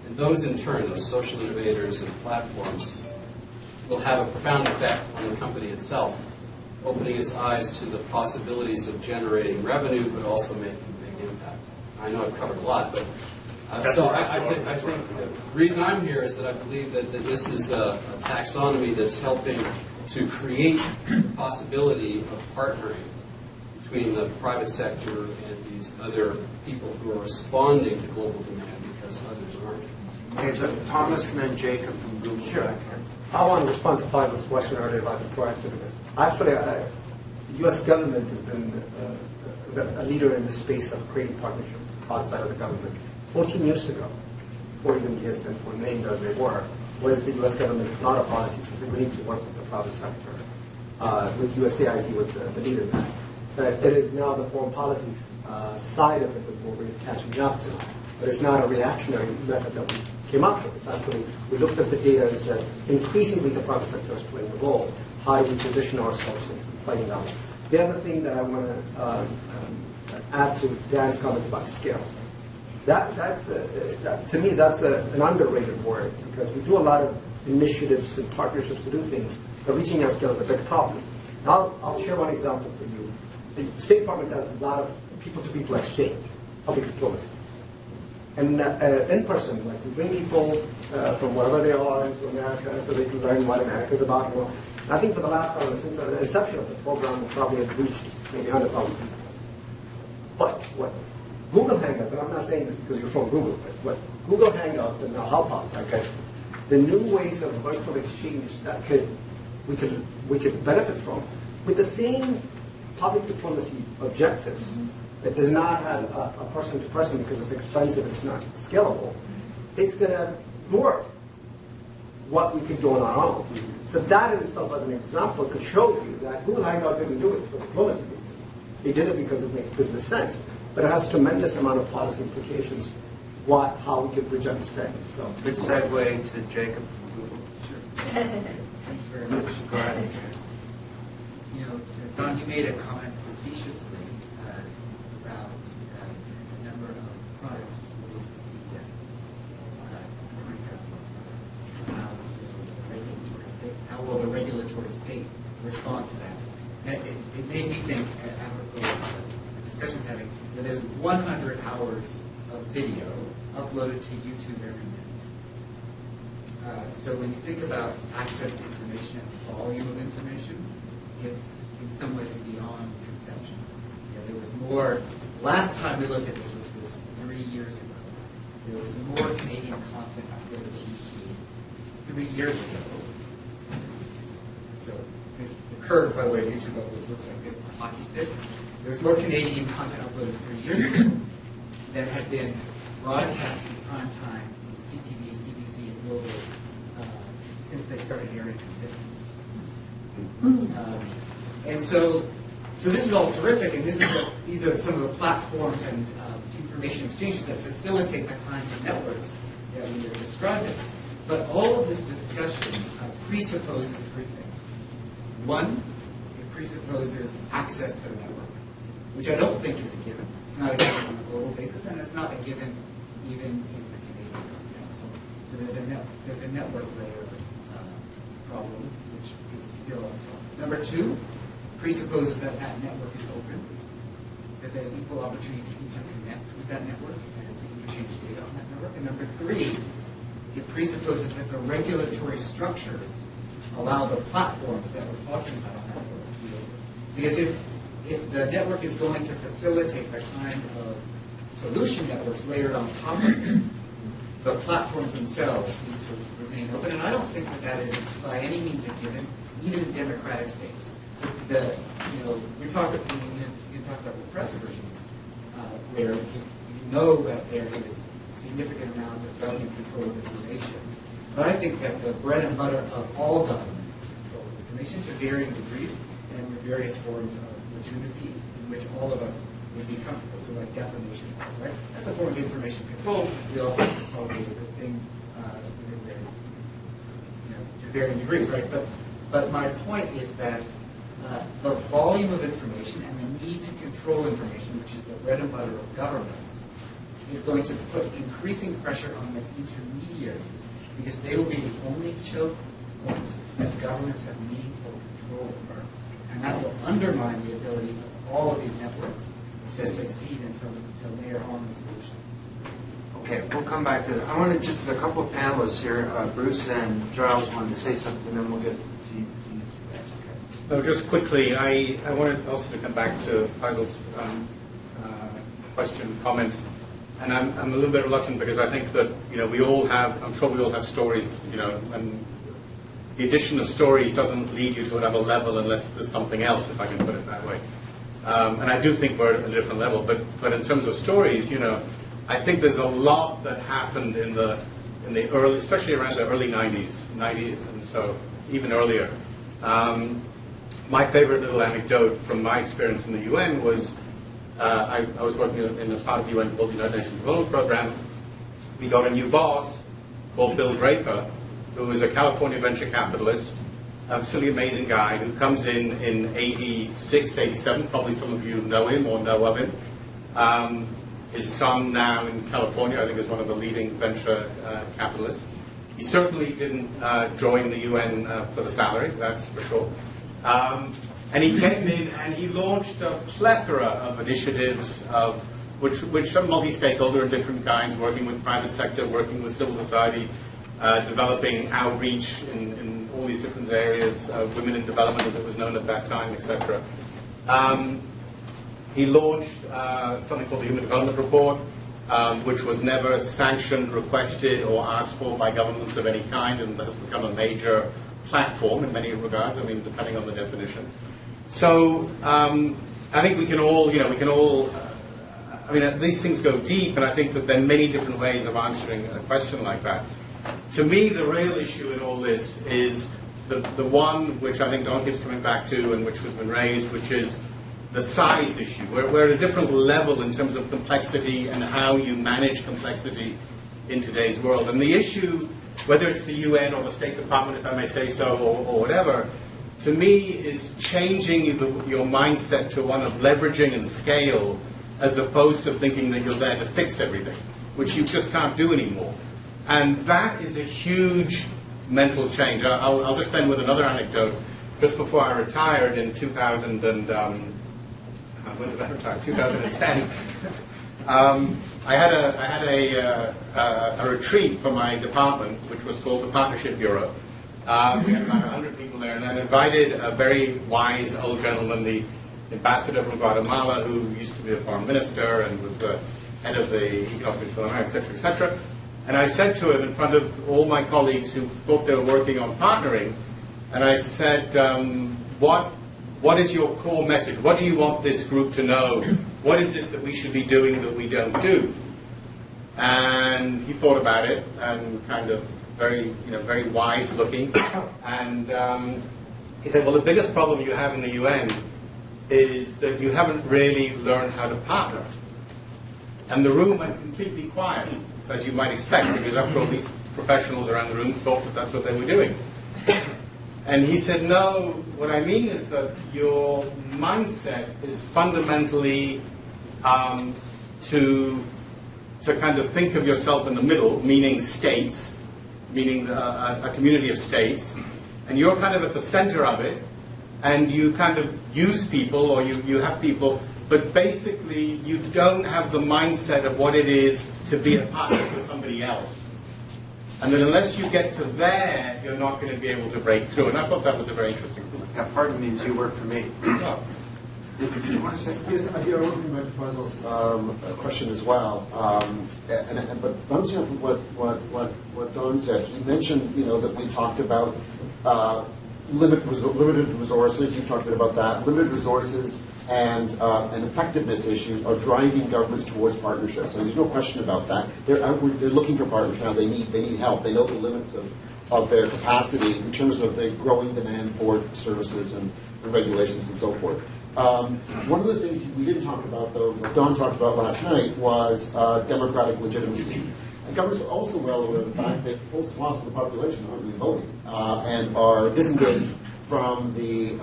And those in turn, those social innovators and platforms, will have a profound effect on the company itself, opening its eyes to the possibilities of generating revenue, but also making a big impact. I know I've covered a lot, but so I think the reason I'm here is that I believe that this is a taxonomy that's helping to create the possibility of partnering between the private sector and these other people who are responding to global demand because others aren't. Okay, so Thomas and then Jacob from Google. Sure. I want to respond to Faisal's question earlier about the proactiveness. Actually, the U.S. government has been a leader in the space of creating partnership outside of the government. 14 years ago, before even GSN were named as they were, was the U.S. government not a policy to say we need to work with the private sector. With USAID was the leader in that. It is now the foreign policy side of it that we're really catching up to. But it's not a reactionary method that we came up with. It's actually, we looked at the data and said, increasingly the private sector is playing a role. How do we position ourselves in playing that? The other thing that I want to add to Dan's comment about scale. To me, that's an underrated word, because we do a lot of initiatives and partnerships to do things, but reaching our scale is a big problem. Now, I'll share one example for you. The State Department does a lot of people-to-people exchange, public diplomacy. And in person, like we bring people from wherever they are into America so they can learn what America is about. And I think for the last time, since the inception of the program, we probably have reached maybe 100,000 people. But what Google Hangouts, and I'm not saying this because you're from Google, but Google Hangouts and now Hangouts, I guess, the new ways of virtual exchange that we could benefit from with the same public diplomacy objectives. That does not have a person-to-person because it's expensive, it's not scalable. It's going to dwarf what we could do on our own. So that in itself, as an example, could show you that Google Hangout didn't do it for diplomacy reasons. They did it because it makes business sense. But it has tremendous amount of policy implications, how we could bridge understanding. So good segue to Jacob from Google. Sure. Thanks very much. Go ahead. Don, you made a comment facetiously regulatory state respond to that. And it made me think, apropos the discussions having, that there's 100 hours of video uploaded to YouTube every minute. So when you think about access to information and volume of information, it's in some ways beyond conception. There was more, last time we looked at this was 3 years ago. There was more Canadian content uploaded to YouTube 3 years ago. So the curve, by the way, YouTube uploads looks like this, a hockey stick. There was more Canadian content uploaded 3 years ago that had been broadcast in prime time in CTV, CBC, and Global since they started airing in the 50s. And so this is all terrific, and these are some of the platforms and information exchanges that facilitate the kinds of networks that we are describing. But all of this discussion presupposes three things. One, it presupposes access to the network, which I don't think is a given. It's not a given on a global basis, and it's not a given even in the Canadian context. So there's a network layer problem, which is still unsolved. Number two, presupposes that network is open, that there's equal opportunity to interconnect with that network and to interchange data on that network. And number three, it presupposes that the regulatory structures allow the platforms that we're talking about on that network to be open. Because if the network is going to facilitate the kind of solution networks layered on top of it, the platforms themselves need to remain open. And I don't think that is by any means a given, even in democratic states. You talk about the repressive regimes, where you know that there is significant amounts of government control of information. But I think that the bread and butter of all governments is control of information to varying degrees and with various forms of legitimacy in which all of us would be comfortable. So like defamation, right? That's a form of information control. We all think it's probably a good thing within various, to varying degrees, right? But my point is that the volume of information and the need to control information, which is the bread and butter of governments, is going to put increasing pressure on the intermediaries because they will be the only choke points that governments have meaningful control over. And that will undermine the ability of all of these networks to succeed until they are on the solution. Okay, we'll come back to that. I want to just, a couple of panelists here, Bruce and Giles wanted to say something, and then we'll get to you. No, just quickly, I wanted also to come back to Faisal's question, comment, and I'm a little bit reluctant because I think that we all have, I'm sure we all have stories, and the addition of stories doesn't lead you to another level unless there's something else, if I can put it that way. And I do think we're at a different level, but in terms of stories, I think there's a lot that happened in the early, especially around the early 90s, and so even earlier. My favorite little anecdote from my experience in the UN was I was working in a part of the UN called the United Nations Development Program. We got a new boss called Bill Draper, who was a California venture capitalist, absolutely amazing guy who comes in 86, 87. Probably some of you know him or know of him. His son now in California, I think, is one of the leading venture capitalists. He certainly didn't join the UN for the salary, that's for sure. And he came in and he launched a plethora of initiatives which are multi-stakeholder of different kinds, working with private sector, working with civil society, developing outreach in all these different areas, women in development as it was known at that time, etc. He launched something called the Human Development Report, which was never sanctioned, requested, or asked for by governments of any kind, and has become a major platform in many regards, I mean, depending on the definition. So I think we can all, I mean, these things go deep, and I think that there are many different ways of answering a question like that. To me, the real issue in all this is the one which I think Don keeps coming back to and which has been raised, which is the size issue. We're at a different level in terms of complexity and how you manage complexity in today's world. And the issue, whether it's the UN or the State Department, if I may say so, or whatever, to me is changing your mindset to one of leveraging and scale as opposed to thinking that you're there to fix everything, which you just can't do anymore. And that is a huge mental change. I'll just end with another anecdote. Just before I retired in 2000 and when did I retire? 2010. I had a retreat for my department, which was called the Partnership Bureau. We had about 100 people there, and I invited a very wise old gentleman, the ambassador from Guatemala, who used to be a foreign minister and was head of the Economics for America, etc., etc. And I said to him in front of all my colleagues who thought they were working on partnering, and I said, what is your core message? What do you want this group to know? What is it that we should be doing that we don't do? And he thought about it and kind of very wise looking. And he said, well, the biggest problem you have in the UN is that you haven't really learned how to partner. And the room went completely quiet, as you might expect, because after all, these professionals around the room thought that that's what they were doing. And he said, no, what I mean is that your mindset is fundamentally to kind of think of yourself in the middle, meaning states, meaning a community of states, and you're kind of at the center of it, and you kind of use people, or you have people, but basically you don't have the mindset of what it is to be a partner for somebody else. And then unless you get to there, you're not going to be able to break through. And I thought that was a very interesting point. Yeah, pardon me as you work for me. Yes, I hear Ulrike Feisel's question as well. But bouncing off of what Don said, he mentioned, that we talked about limited resources. You've talked a bit about that. Limited resources and effectiveness issues are driving governments towards partnerships. And there's no question about that. They're looking for partners now. They need help. They know the limits of their capacity in terms of the growing demand for services and regulations and so forth. One of the things we didn't talk about, though, what Don talked about last night, was democratic legitimacy. And governments are also well aware of the fact that whole swaths of the population aren't really voting and are disengaged from the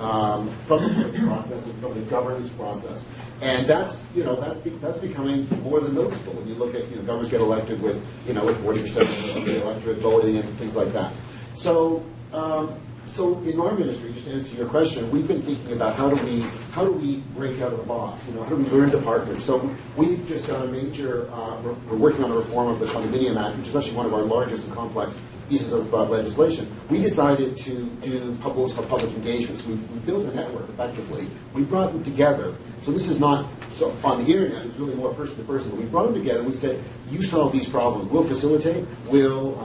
political process and from the governance process. And that's becoming more than noticeable when you look at governments get elected with 40% of the electorate voting and things like that. So in our ministry, just to answer your question, we've been thinking about how do we break out of the box? How do we learn to partner? So we've just done a major. We're working on a reform of the Condominium Act, which is actually one of our largest and complex pieces of legislation. We decided to do what's called public engagements. We built a network effectively. We brought them together. So this is not on the internet. It's really more person to person. But we brought them together. We said, you solve these problems. We'll facilitate. We'll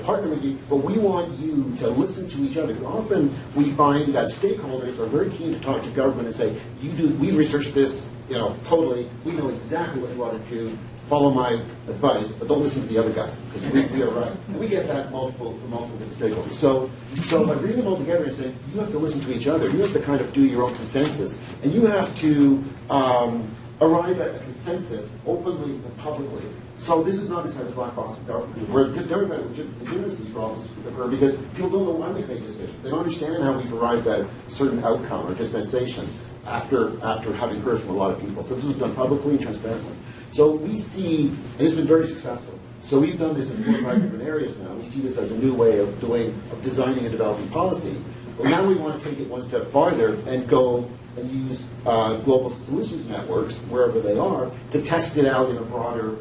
partner with you, but we want you to listen to each other. Because often we find that stakeholders are very keen to talk to government and say, we've researched this, totally. We know exactly what you want to do. Follow my advice, but don't listen to the other guys, because we are right. And we get that from multiple different stakeholders. So by bringing them all together and saying, you have to listen to each other. You have to kind of do your own consensus. And you have to arrive at a consensus openly and publicly. So this is not inside the black box of government, where democratic legitimacy problems occur because people don't know why we make decisions. They don't understand how we've arrived at a certain outcome or dispensation after having heard from a lot of people. So this is done publicly and transparently. So we see, and it's been very successful. So we've done this in 4 or 5 different areas now. We see this as a new way of designing and developing policy. But now we want to take it one step farther and go and use global solutions networks, wherever they are, to test it out in a broader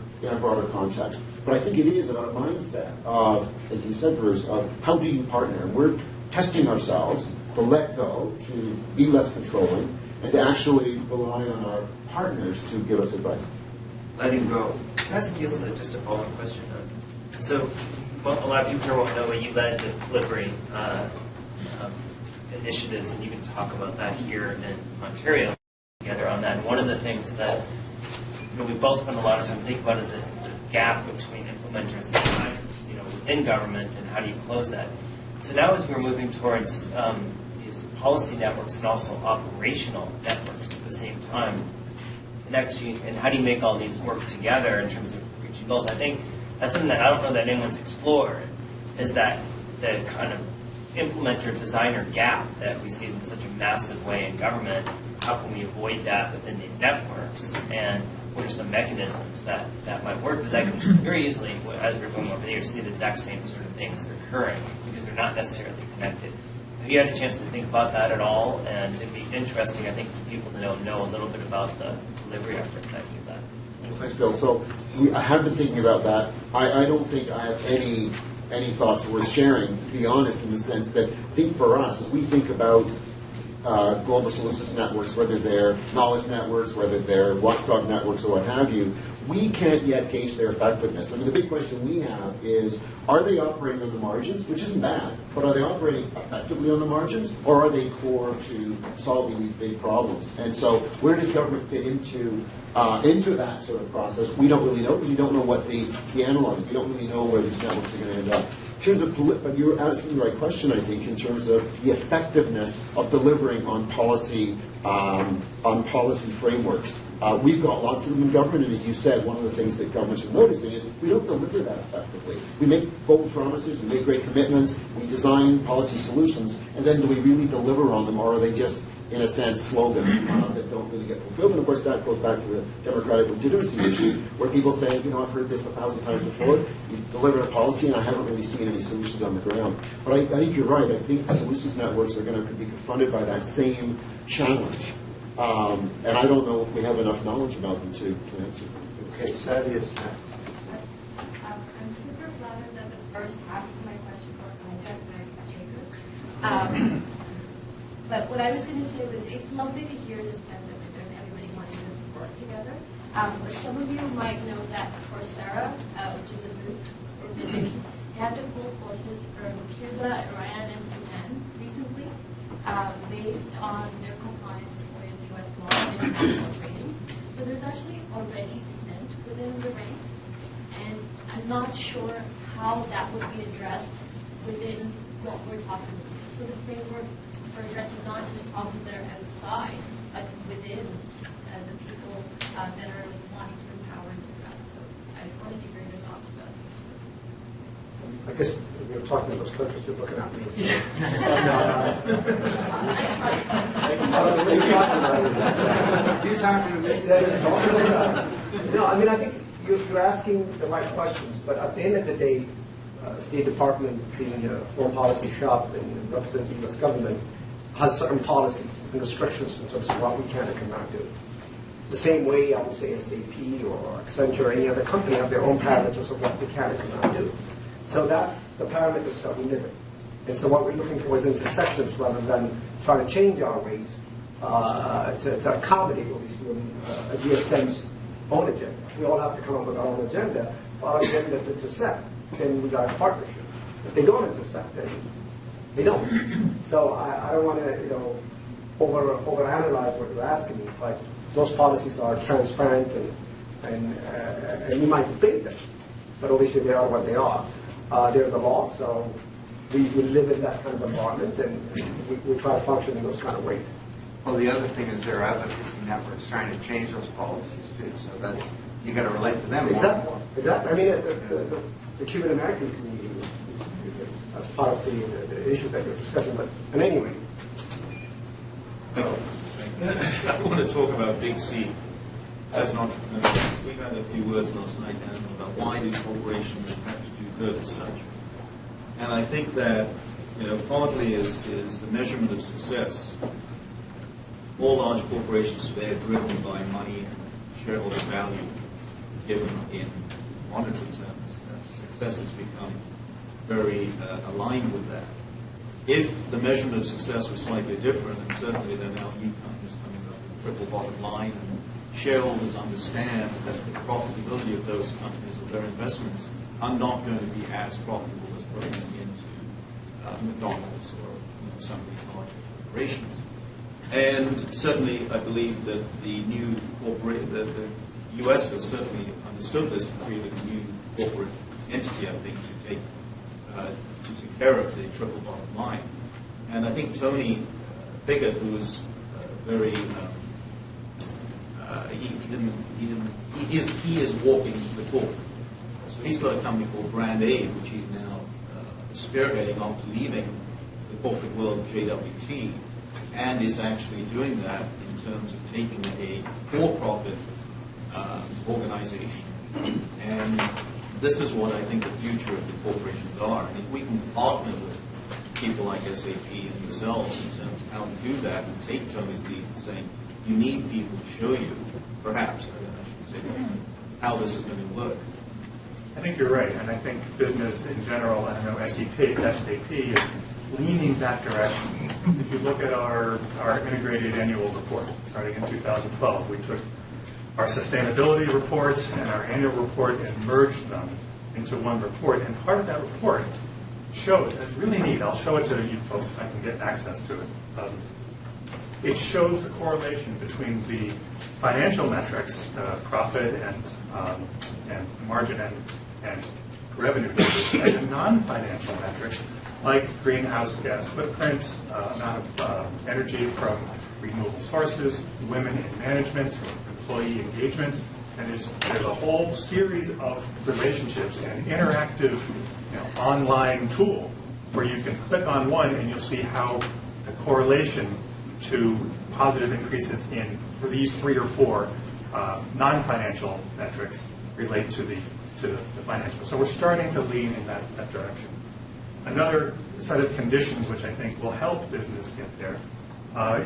context. But I think it is about a mindset of, as you said, Bruce, of how do you partner? And we're testing ourselves to let go, to be less controlling, and to actually rely on our partners to give us advice. Letting go. Can I ask you just a follow-up question? So, a lot of people here won't know, but you led the delivery initiatives, and you can talk about that here in Ontario together on that. And one of the things that we both spend a lot of time thinking about is the gap between implementers and designers, within government, and how do you close that? So now as we're moving towards these policy networks and also operational networks at the same time, and how do you make all these work together in terms of reaching goals? I think that's something that I don't know that anyone's explored, is that the kind of implementer-designer gap that we see in such a massive way in government. How can we avoid that within these networks? And what are some mechanisms that might work? Because I can very easily, as we're going over there, see the exact same sort of things occurring. not necessarily connected. Have you had a chance to think about that at all? And it'd be interesting, I think, for people to know a little bit about the delivery effort that you got. Well, thanks, Bill. So I have been thinking about that. I don't think I have any thoughts worth sharing, to be honest, in the sense that I think for us, as we think about global solutions networks, whether they're knowledge networks, whether they're watchdog networks or what have you, we can't yet gauge their effectiveness. I mean, the big question we have is, are they operating on the margins, which isn't bad, but are they operating effectively on the margins, or are they core to solving these big problems? And so where does government fit into that sort of process? We don't really know, because we don't know what the analogs, we don't really know where these networks are going to end up. In terms of, but you're asking the right question, I think, in terms of the effectiveness of delivering on policy frameworks. We've got lots of them in government, and as you said, one of the things that governments are noticing is we don't deliver that effectively. We make bold promises, we make great commitments, we design policy solutions, and then do we really deliver on them, or are they just, in a sense, slogans that don't really get fulfilled? And of course, that goes back to the democratic legitimacy issue, where people say, I've heard this 1,000 times before, you've delivered a policy, and I haven't really seen any solutions on the ground. But I think you're right. I think solutions networks are going to be confronted by that same challenge. And I don't know if we have enough knowledge about them to answer. Okay, Sadie is next. I'm super flattered that the first half of my question got hijacked by Jacob. But what I was going to say was, it's lovely to hear the sentiment of everybody wanting to work together. But some of you might know that Coursera, which is a group organization, had to pull forces from Cuba, Iran, and Sudan recently, based on their compliance with U.S. law and international trading. So there's actually already dissent within the ranks, and I'm not sure how that would be addressed within what we're talking about. So the framework for addressing not just problems that are outside, but within the people that are wanting to empower and address. So I wanted to hear your thoughts about it. I guess you're talking about those countries you're looking at me. You talking to me? No, I mean, I think you're asking the right questions, but at the end of the day, State Department, being a foreign policy shop and representing the U.S. government, has certain policies and restrictions in terms of what we can and cannot do. The same way I would say SAP or Accenture or any other company have their own parameters of what they can and cannot do. So that's the parameters that we live in. And so what we're looking for is intersections rather than trying to change our ways to accommodate obviously a GSN's own agenda. We all have to come up with our own agenda. If our agendas intersect, then we got a partnership. If they don't intersect, then they don't. So I don't want to overanalyze what you're asking me, but those policies are transparent and you might debate them, but obviously they are what they are. They're the law, so we live in that kind of environment, and we try to function in those kind of ways. Well, the other thing is there are advocacy networks trying to change those policies too, so that's, you got to relate to them. Exactly. Exactly. I mean, the Cuban American community, that's part of the issue that you're discussing. But anyway, I want to talk about Big C as an entrepreneur. We had a few words last night about why do corporations have to do good and such. And I think that, partly is the measurement of success. All large corporations today are driven by money and shareholder value given in monetary terms. Success has become very aligned with that. If the measurement of success was slightly different, and certainly there are now new companies coming up with triple bottom line, and shareholders understand that the profitability of those companies or their investments are not going to be as profitable as putting them into McDonald's or some of these larger corporations. And certainly, I believe that the U.S. has certainly understood this and created a new corporate entity, I think, to take care of the triple bottom line. And I think Tony Pickett, who was very, he is walking the talk. So he's got a company called Brand A, which he's now spearheading after leaving the corporate world of JWT, and is actually doing that in terms of taking a for-profit organization. And this is what I think the future of the corporations are. And if we can partner with people like SAP and themselves in terms of how to do that and take Tony's lead and saying, you need people to show you, perhaps, I should say, how this is going to work. I think you're right, and I think business in general, and I know SAP is leaning that direction. If you look at our integrated annual report, starting in 2012, we took our sustainability report and our annual report and merged them into one report, and part of that report shows, and it's really neat, I'll show it to you folks if I can get access to it. It shows the correlation between the financial metrics, profit and margin and revenue, and the non-financial metrics like greenhouse gas footprint, amount of energy from renewable sources, women in management, employee engagement, and there's a whole series of relationships and an interactive online tool where you can click on one and you'll see how the correlation to positive increases for these 3 or 4 non-financial metrics relate to the financial. So we're starting to lean in that direction. Another set of conditions which I think will help business get there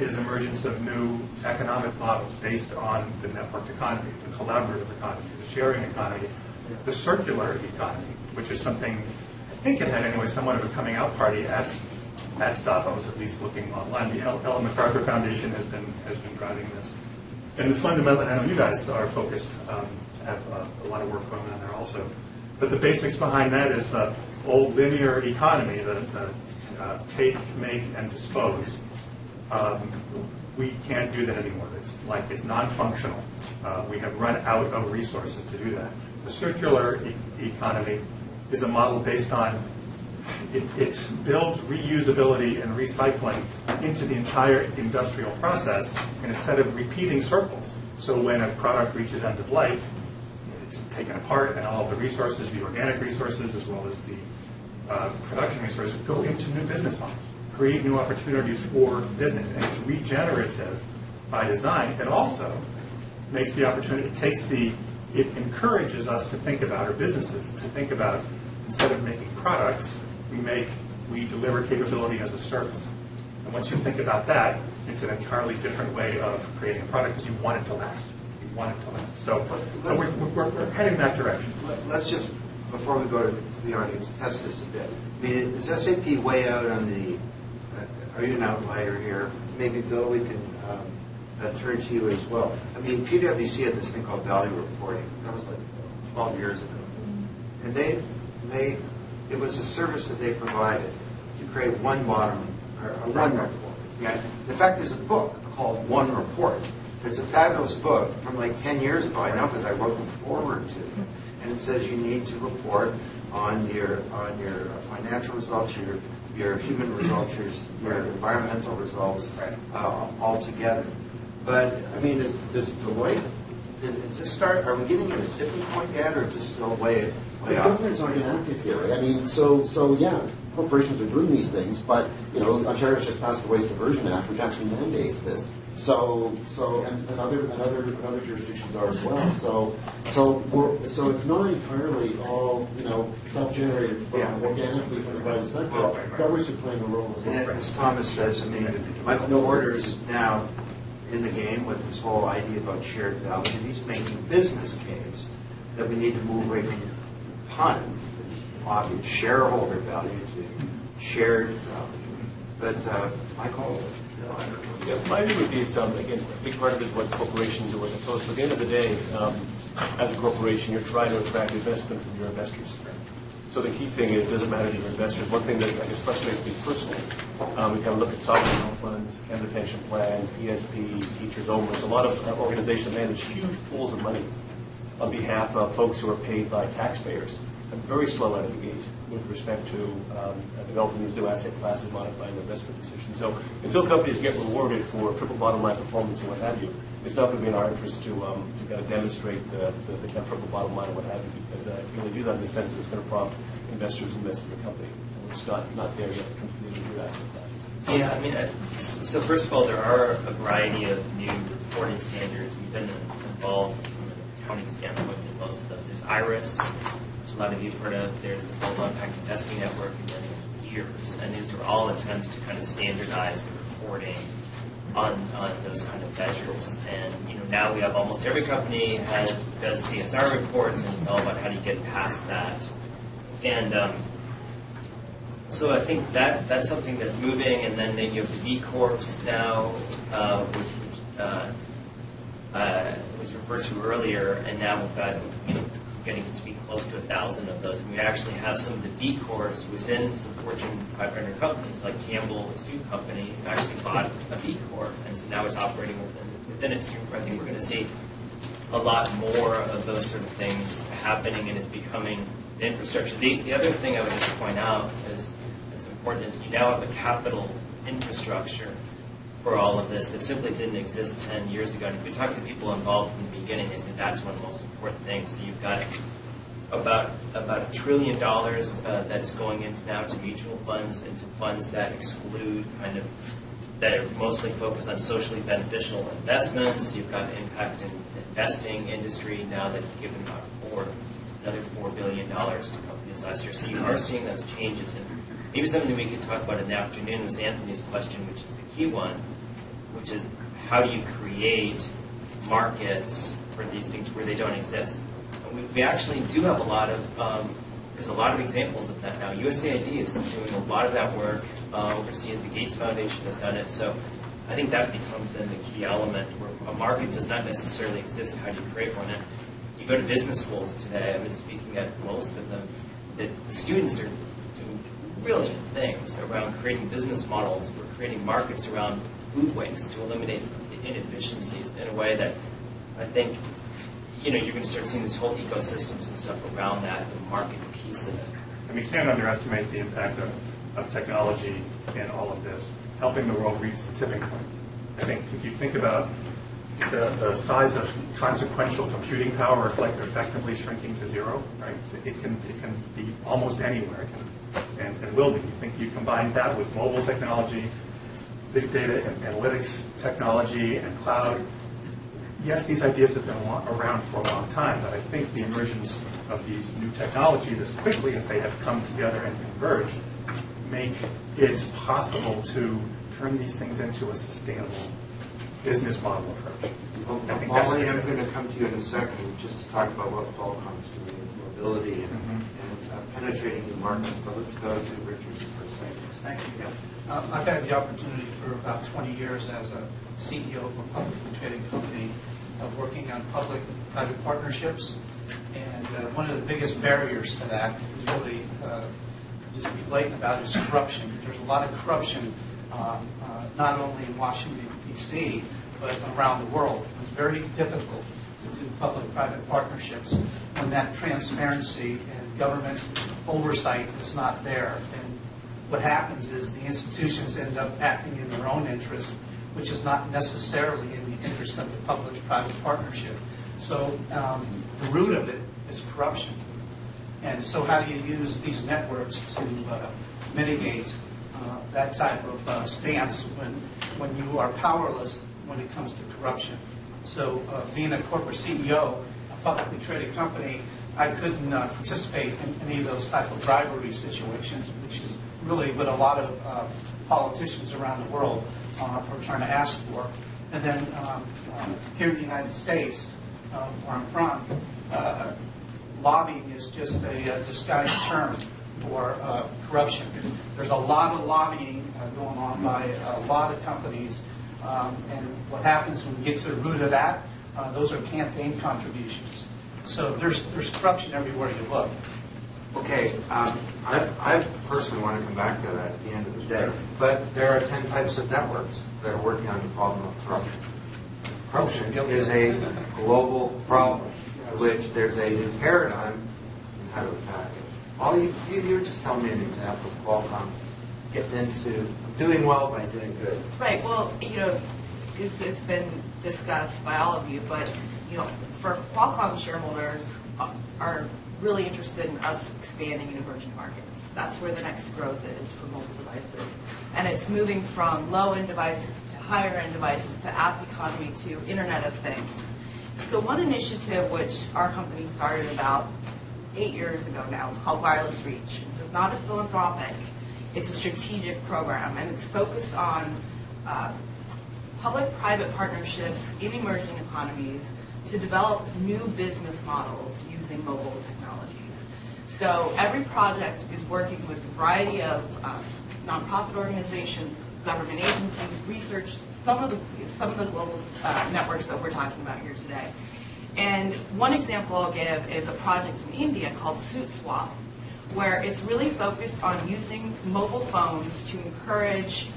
is emergence of new economic models based on the networked economy, the collaborative economy, the sharing economy, the circular economy, which is something I think it had anyway somewhat of a coming out party at Davos, at least looking online. The Ellen MacArthur Foundation has been driving this. And the fundamental, I know you guys are focused, have a lot of work going on there also. But the basics behind that is the old linear economy, the take, make, and dispose. We can't do that anymore. It's non-functional. We have run out of resources to do that. The circular economy is a model based on it builds reusability and recycling into the entire industrial process, and instead of repeating circles. So when a product reaches end of life, it's taken apart, and all of the resources, the organic resources as well as the production resources, go into new business models, create new opportunities for business, and it's regenerative by design. It also makes the opportunity, it encourages us to think about, or businesses to think about, instead of making products, we deliver capability as a service. And once you think about that, it's an entirely different way of creating a product because you want it to last. You want it to last. So we're heading that direction. Let's just, before we go to the audience, test this a bit. I mean, is SAP way out on the, are you an outlier here? Maybe, Bill, we can turn to you as well. I mean, PwC had this thing called value reporting. That was like 12 years ago. And it was a service that they provided to create one report. Yeah. In fact, there's a book called One Report. It's a fabulous book from like 10 years ago. I know because I wrote the foreword to it. And it says you need to report on your financial results, your human results, your environmental results, all together. But I mean, does Deloitte? Is this start? Are we getting at a tipping point yet, or is this still way off? The governments aren't inactive here. I mean, so yeah, corporations are doing these things, but Ontario's just passed the Waste Diversion Act, which actually mandates this. And other jurisdictions are as well. So it's not entirely all self-generated organically from the private sector. Governments are playing a role as well. And as Thomas says, I mean, Michael Porter's now in the game with this whole idea about shared value, and he's making business case that we need to move away from pun, obvious shareholder value, to shared value. But Michael. Yeah, my view would be again, a big part of it is what corporations do. So at the end of the day, as a corporation, you're trying to attract investment from your investors. So the key thing is, doesn't matter to your investors. One thing that I guess frustrates me personally, we kind of look at sovereign wealth funds, Canada Pension Plan, PSP, Teachers OMERS, a lot of organizations manage huge pools of money on behalf of folks who are paid by taxpayers. I'm very slow out of the gate with respect to developing these new asset classes, modifying investment decisions. So until companies get rewarded for triple bottom line performance and what have you, it's not going to be in our interest to kind of demonstrate the kind of triple bottom line and what have you, because if you only do that in the sense that it's going to prompt investors to invest in your company. And we're just not there yet to completely new asset classes. Yeah, I mean, so first of all, there are a variety of new reporting standards. We've been involved from an accounting standpoint in most of those. There's IRIS, which a lot of you have heard of. There's the Global Impact Investing Network, and then there's years, and these were all attempts to kind of standardize the reporting on those kind of measures. And now we have almost every company does CSR reports, and it's all about how do you get past that. And so I think that's something that's moving. And then you have the B Corps now, which was referred to earlier, and now we've got getting to be close to 1,000 of those. And we actually have some of the B Corps within some Fortune 500 companies, like Campbell Soup Company, actually bought a B Corp, and so now it's operating within it. So I think we're going to see a lot more of those sort of things happening, and it's becoming infrastructure. The other thing I would just point out is that's important is you now have a capital infrastructure for all of this that simply didn't exist 10 years ago. And if you talk to people involved from the beginning, they said that's one of the most important things. So you've got about $1 trillion that's going into now to mutual funds, into funds that exclude that are mostly focused on socially beneficial investments. You've got impact investing industry now that have given about another $4 billion to companies last year. So you are seeing those changes. And maybe something we could talk about in the afternoon was Anthony's question, which is the key one, which is how do you create markets for these things where they don't exist? And we actually do have a lot of, there's a lot of examples of that now. USAID is doing a lot of that work overseas. The Gates Foundation has done it. So I think that becomes then the key element where a market does not necessarily exist. How do you create one? And you go to business schools today, I've been speaking at most of them, that the students are doing brilliant things around creating business models. We're creating markets around food waste to eliminate the inefficiencies in a way that I think, you're going to start seeing this whole ecosystems and stuff around that, the market piece of it. And we can't underestimate the impact of technology in all of this, helping the world reach the tipping point. I think if you think about the size of consequential computing power effectively shrinking to zero, right? It can be almost anywhere, and will be. You think you combine that with mobile technology, big data and analytics technology, and cloud. Yes, these ideas have been around for a long time, but I think the emergence of these new technologies, as quickly as they have come together and converged, make it possible to turn these things into a sustainable business model approach. I think that's Molly, I'm going to come to you in a second just to talk about what Qualcomm's doing with mobility and penetrating the markets, but let's go to Richard first. Thank you. I've had the opportunity for about 20 years as a CEO of a publicly traded company working on public-private partnerships. And one of the biggest barriers to that is really just be blatant about is corruption. There's a lot of corruption not only in Washington, D.C., but around the world. It's very difficult to do public-private partnerships when that transparency and government oversight is not there. And what happens is the institutions end up acting in their own interest, which is not necessarily in the interest of the public-private partnership. So the root of it is corruption. And so how do you use these networks to mitigate that type of stance when you are powerless when it comes to corruption? So being a corporate CEO, a publicly traded company, I couldn't participate in any of those type of bribery situations, which is really what a lot of politicians around the world are trying to ask for. And then here in the United States, where I'm from, lobbying is just a disguised term for corruption. There's a lot of lobbying going on by a lot of companies, and what happens when you get to the root of that, those are campaign contributions. So there's corruption everywhere you look. Okay, I personally want to come back to that at the end of the day, but there are 10 types of networks that are working on the problem of corruption. Corruption is a global problem, to which there's a new paradigm in how to attack it. Molly, you were just telling me an example of Qualcomm getting into doing well by doing good. Right, well, it's been discussed by all of you, but, for Qualcomm shareholders are really interested in us expanding in emerging markets. That's where the next growth is for mobile devices. And it's moving from low-end devices to higher-end devices to app economy to Internet of Things. So one initiative which our company started about 8 years ago now is called Wireless Reach. This is not a philanthropic. It's a strategic program, and it's focused on public-private partnerships in emerging economies to develop new business models using mobile technologies. So every project is working with a variety of nonprofit organizations, government agencies, research, some of the global networks that we're talking about here today. And one example I'll give is a project in India called Suit Swap, where it's really focused on using mobile phones to encourage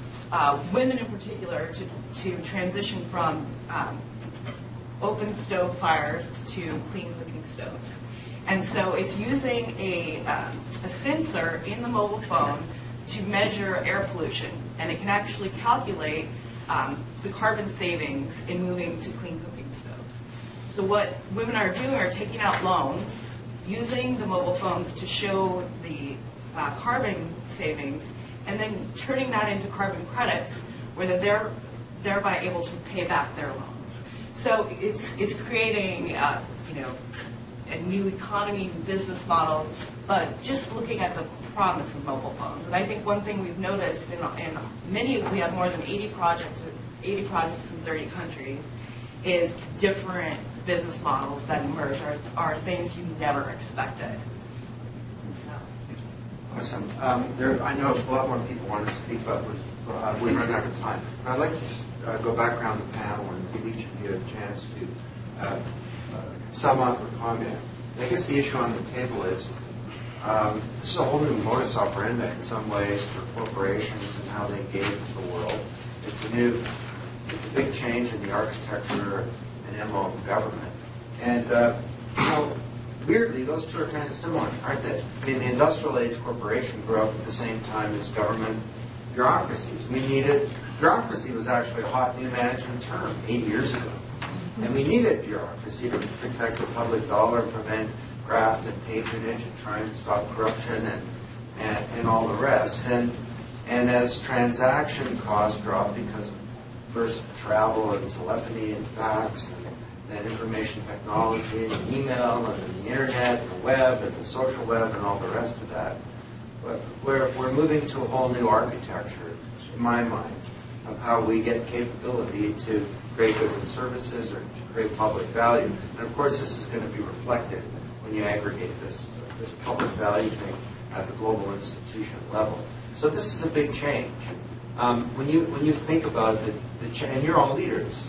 women in particular to transition from open stove fires to clean cooking stoves. And so it's using a sensor in the mobile phone to measure air pollution, and it can actually calculate the carbon savings in moving to clean cooking stoves. So what women are doing are taking out loans, using the mobile phones to show the carbon savings, and then turning that into carbon credits, where they're thereby able to pay back their loans. So it's creating a new economy, business models, but just looking at the promise of mobile phones. And I think one thing we've noticed in many, we have more than 80 projects in 30 countries, is different business models that emerge are things you never expected. Awesome. I know a lot more people want to speak, but we run out of time. But I'd like to just go back around the panel and give each of you a chance to sum up or comment. I guess the issue on the table is this is a whole new modus operandi in some ways for corporations and how they engage with the world. It's a big change in the architecture and MO of government. And weirdly, those two are kind of similar, aren't they? I mean, the industrial age corporation grew up at the same time as government bureaucracies. Bureaucracy was actually a hot new management term 8 years ago. And we needed bureaucracy to protect the public dollar and prevent graft and patronage and try and stop corruption and all the rest. And as transaction costs dropped because of first travel and telephony and fax and information technology and email and then the internet and the web and the social web and all the rest of that, but we're moving to a whole new architecture, in my mind, of how we get capability to create goods and services or to create public value. And of course, this is going to be reflected when you aggregate this public value thing at the global institution level. So this is a big change. When you think about the change, and you're all leaders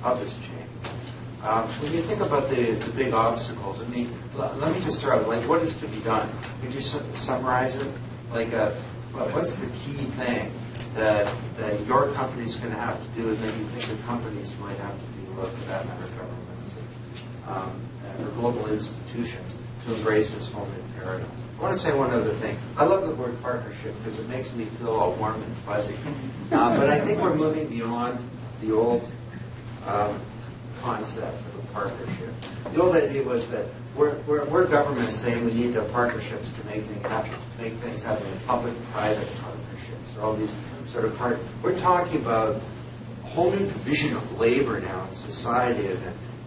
of this change. When you think about the big obstacles, I mean, let me just throw out, like, what is to be done? Could you summarize it? Like, what's the key thing that your company's going to have to do, and that you think the companies might have to do, for that matter, governments or global institutions, to embrace this whole new paradigm? I want to say one other thing. I love the word partnership because it makes me feel all warm and fuzzy. But I think we're moving beyond the old concept of a partnership. The old idea was that we're governments saying we need partnerships to make things happen in public-private partnerships. All these sort of we're talking about a whole new division of labor now in society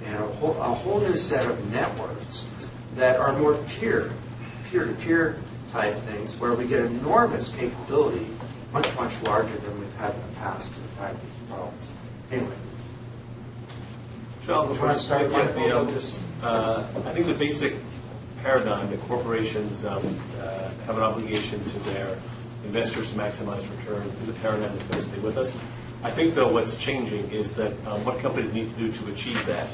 and a whole new set of networks that are more peer-to-peer type things where we get enormous capability, much, much larger than we've had in the past to fight these problems. Anyway. Charles, before I start, I think the basic paradigm that corporations have an obligation to their investors to maximize return is a paradigm that's going to stay with us. I think, though, what's changing is that what companies need to do to achieve that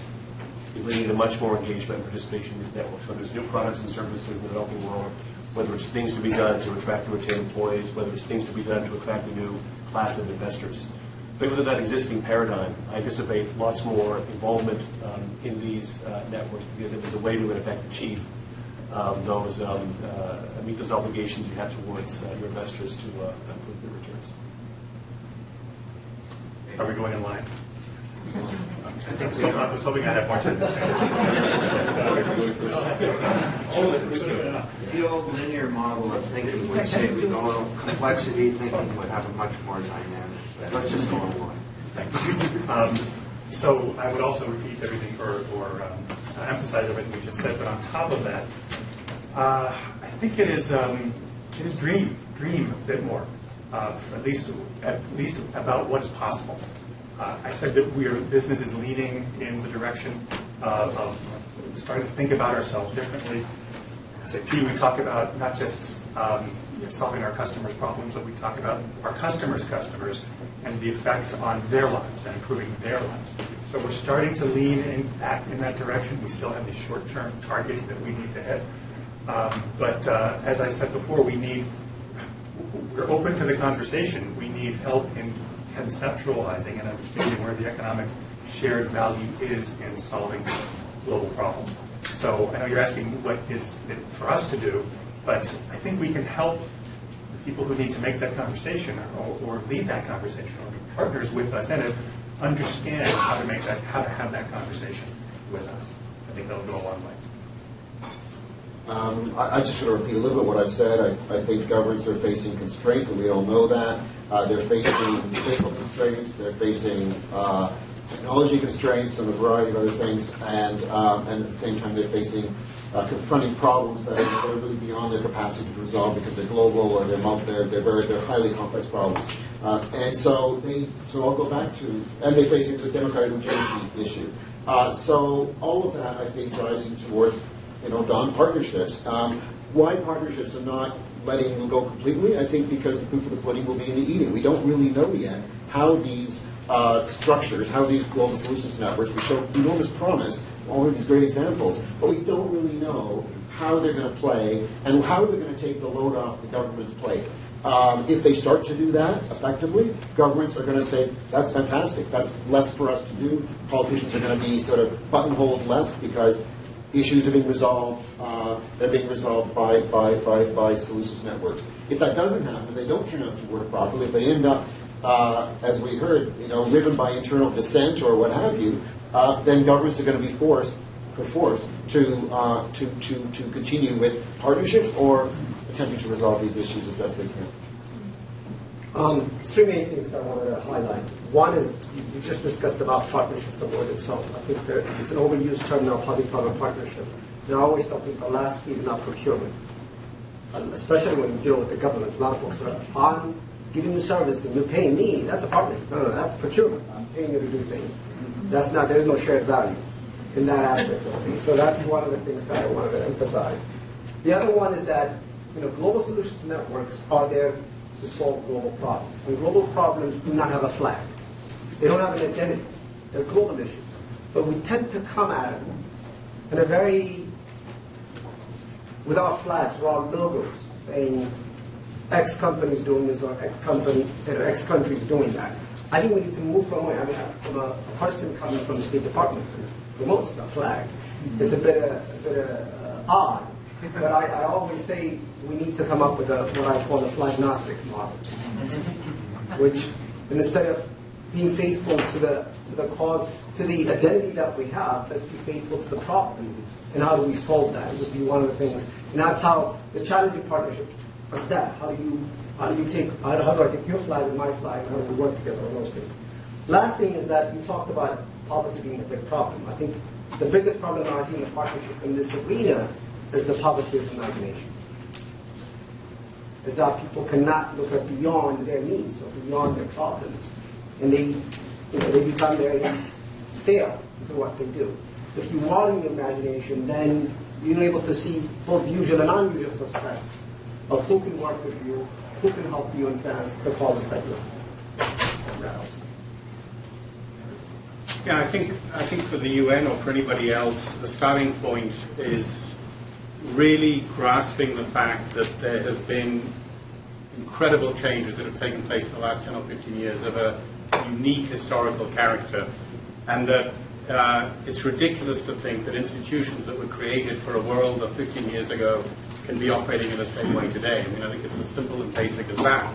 is they need a much more engagement and participation in these networks. Whether it's new products and services in the developing world, whether it's things to be done to attract and retain employees, whether it's things to be done to attract a new class of investors. So within that existing paradigm, I anticipate lots more involvement in these networks because it is a way to, in effect, achieve meet those obligations you have towards your investors to improve their returns. Are we going in line? I was hoping I had more time. The old linear model of thinking would say we go complexity thinking would have a much more dynamic. Let's just go on. Thanks. So I would also repeat everything or emphasize everything we just said, but on top of that, I think it is dream dream a bit more, at least about what is possible. I said that business is leaning in the direction of starting to think about ourselves differently. As a P, we talk about not just solving our customers' problems, but we talk about our customers' customers and the effect on their lives and improving their lives. So we're starting to lean in that direction. We still have these short-term targets that we need to hit. But as I said before, we're open to the conversation. We need help in conceptualizing and understanding where the economic shared value is in solving global problems. So I know you're asking what is it for us to do, but I think we can help the people who need to make that conversation or lead that conversation or be partners with us in it understand how to have that conversation with us. I think that'll go a long way. I just sort of repeat a little bit what I've said. I think governments are facing constraints, and we all know that. They're facing fiscal constraints. They're facing technology constraints and a variety of other things, and at the same time they're facing confronting problems that are really beyond their capacity to resolve because they're global or they're highly complex problems. And so I'll go back to, and they're facing the democratic legitimacy issue. So all of that, I think, drives them towards, Don, partnerships. Why partnerships are not letting them go completely? I think because the proof of the pudding will be in the eating. We don't really know yet how these structures, how these global solutions networks, we show enormous promise, all of these great examples, but we don't really know how they're going to play and how they're going to take the load off the government's plate. If they start to do that effectively, governments are going to say, that's fantastic, that's less for us to do. Politicians are going to be sort of buttonholed less because issues are being resolved, they're being resolved by solutions networks. If that doesn't happen, they don't turn out to work properly, if they end up, as we heard, driven by internal dissent or what have you, then governments are going to be forced to continue with partnerships or attempting to resolve these issues as best they can. Three main things I wanted to highlight. One is, you just discussed about partnership, the word itself. I think that it's an overused term now, public-private partnership. And I always tell people the last piece is not procurement. Especially when you deal with the government. A lot of folks are like, I'm giving you service and you're paying me. That's a partnership. No, that's procurement. I'm paying you to do things. That's not, there is no shared value in that aspect of things. So that's one of the things that I wanted to emphasize. The other one is that global solutions networks are there to solve global problems. And global problems do not have a flag. They don't have an identity. They're global issues. But we tend to come at it in a very, without flags, without logos, saying X company is doing this or X country is doing that. I think we need to move from a person coming from the State Department who promotes the flag. It's a bit odd. But I always say we need to come up with what I call a flagnostic model, which instead of being faithful to the cause, to the identity that we have, let's be faithful to the problem. And how do we solve that? It would be one of the things. And that's how the challenging partnership is that. How do I take your flag and my flag, and how do we work together on those things? Last thing is that you talked about poverty being a big problem. I think the biggest problem I see in the partnership in this arena is the poverty of imagination. Is that people cannot look at beyond their needs or beyond their problems, and they become very stale to what they do. So if you widen your imagination, then you're able to see both usual and unusual suspects of who can work with you, who can help you advance the causes that you have. Yeah, I think for the UN or for anybody else, the starting point is really grasping the fact that there has been incredible changes that have taken place in the last 10 or 15 years of a unique historical character, and that it's ridiculous to think that institutions that were created for a world of 15 years ago can be operating in the same way today. I mean, I think it's as simple and basic as that.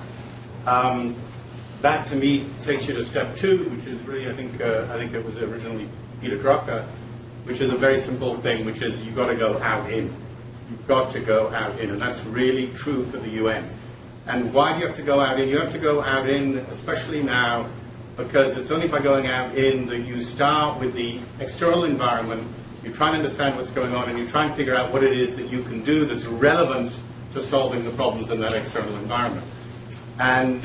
That, to me, takes you to step two, which is really, I think it was originally Peter Drucker, which is a very simple thing, which is you've got to go out in. You've got to go out in, and that's really true for the UN. And why do you have to go out in? You have to go out in, especially now, because it's only by going out in that you start with the external environment, you try and understand what's going on, and you try and figure out what it is that you can do that's relevant to solving the problems in that external environment. And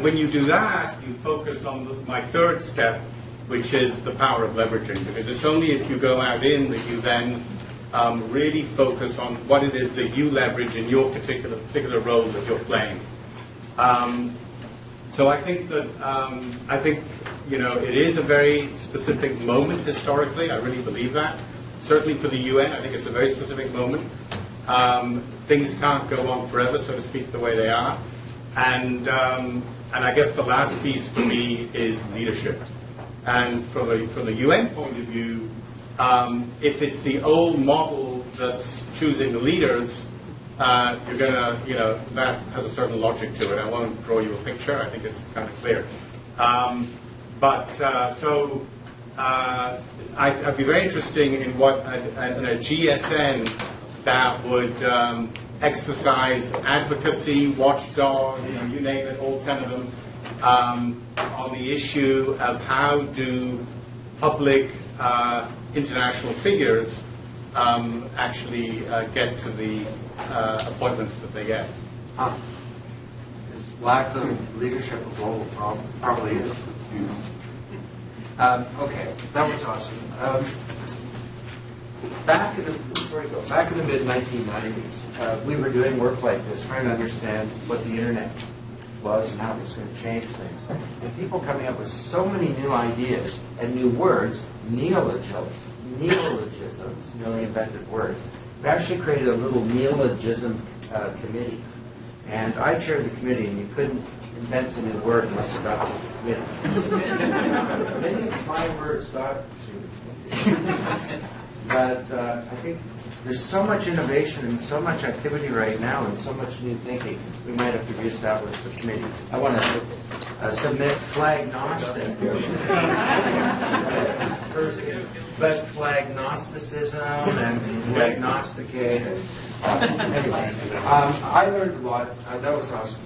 when you do that, you focus on my third step, which is the power of leveraging, because it's only if you go out in that you then really focus on what it is that you leverage in your particular role that you're playing. So I think that it is a very specific moment historically. I really believe that. Certainly for the UN, I think it's a very specific moment. Things can't go on forever, so to speak, the way they are. And I guess the last piece for me is leadership. And from the UN point of view, if it's the old model that's choosing the leaders, you're gonna, that has a certain logic to it. I won't draw you a picture. I think it's kind of clear. I'd be very interested in what a GSN that would exercise advocacy, watchdog, you name it, all 10 of them, on the issue of how do public international figures actually get to the appointments that they get. This lack of leadership a global problem? Probably is. Okay, that was awesome. Back in the mid-1990s, we were doing work like this, trying to understand what the internet was and how it was going to change things. And people coming up with so many new ideas and new words, neologisms, newly invented words. We actually created a little neologism committee. And I chaired the committee, and you couldn't invent a new word unless you got to the committee. Many of my words got to the committee. But I think there's so much innovation and so much activity right now and so much new thinking, we might have to reestablish the committee. I want to submit flagnostic. But flagnosticism and flagnosticate. Anyway, I learned a lot. That was awesome.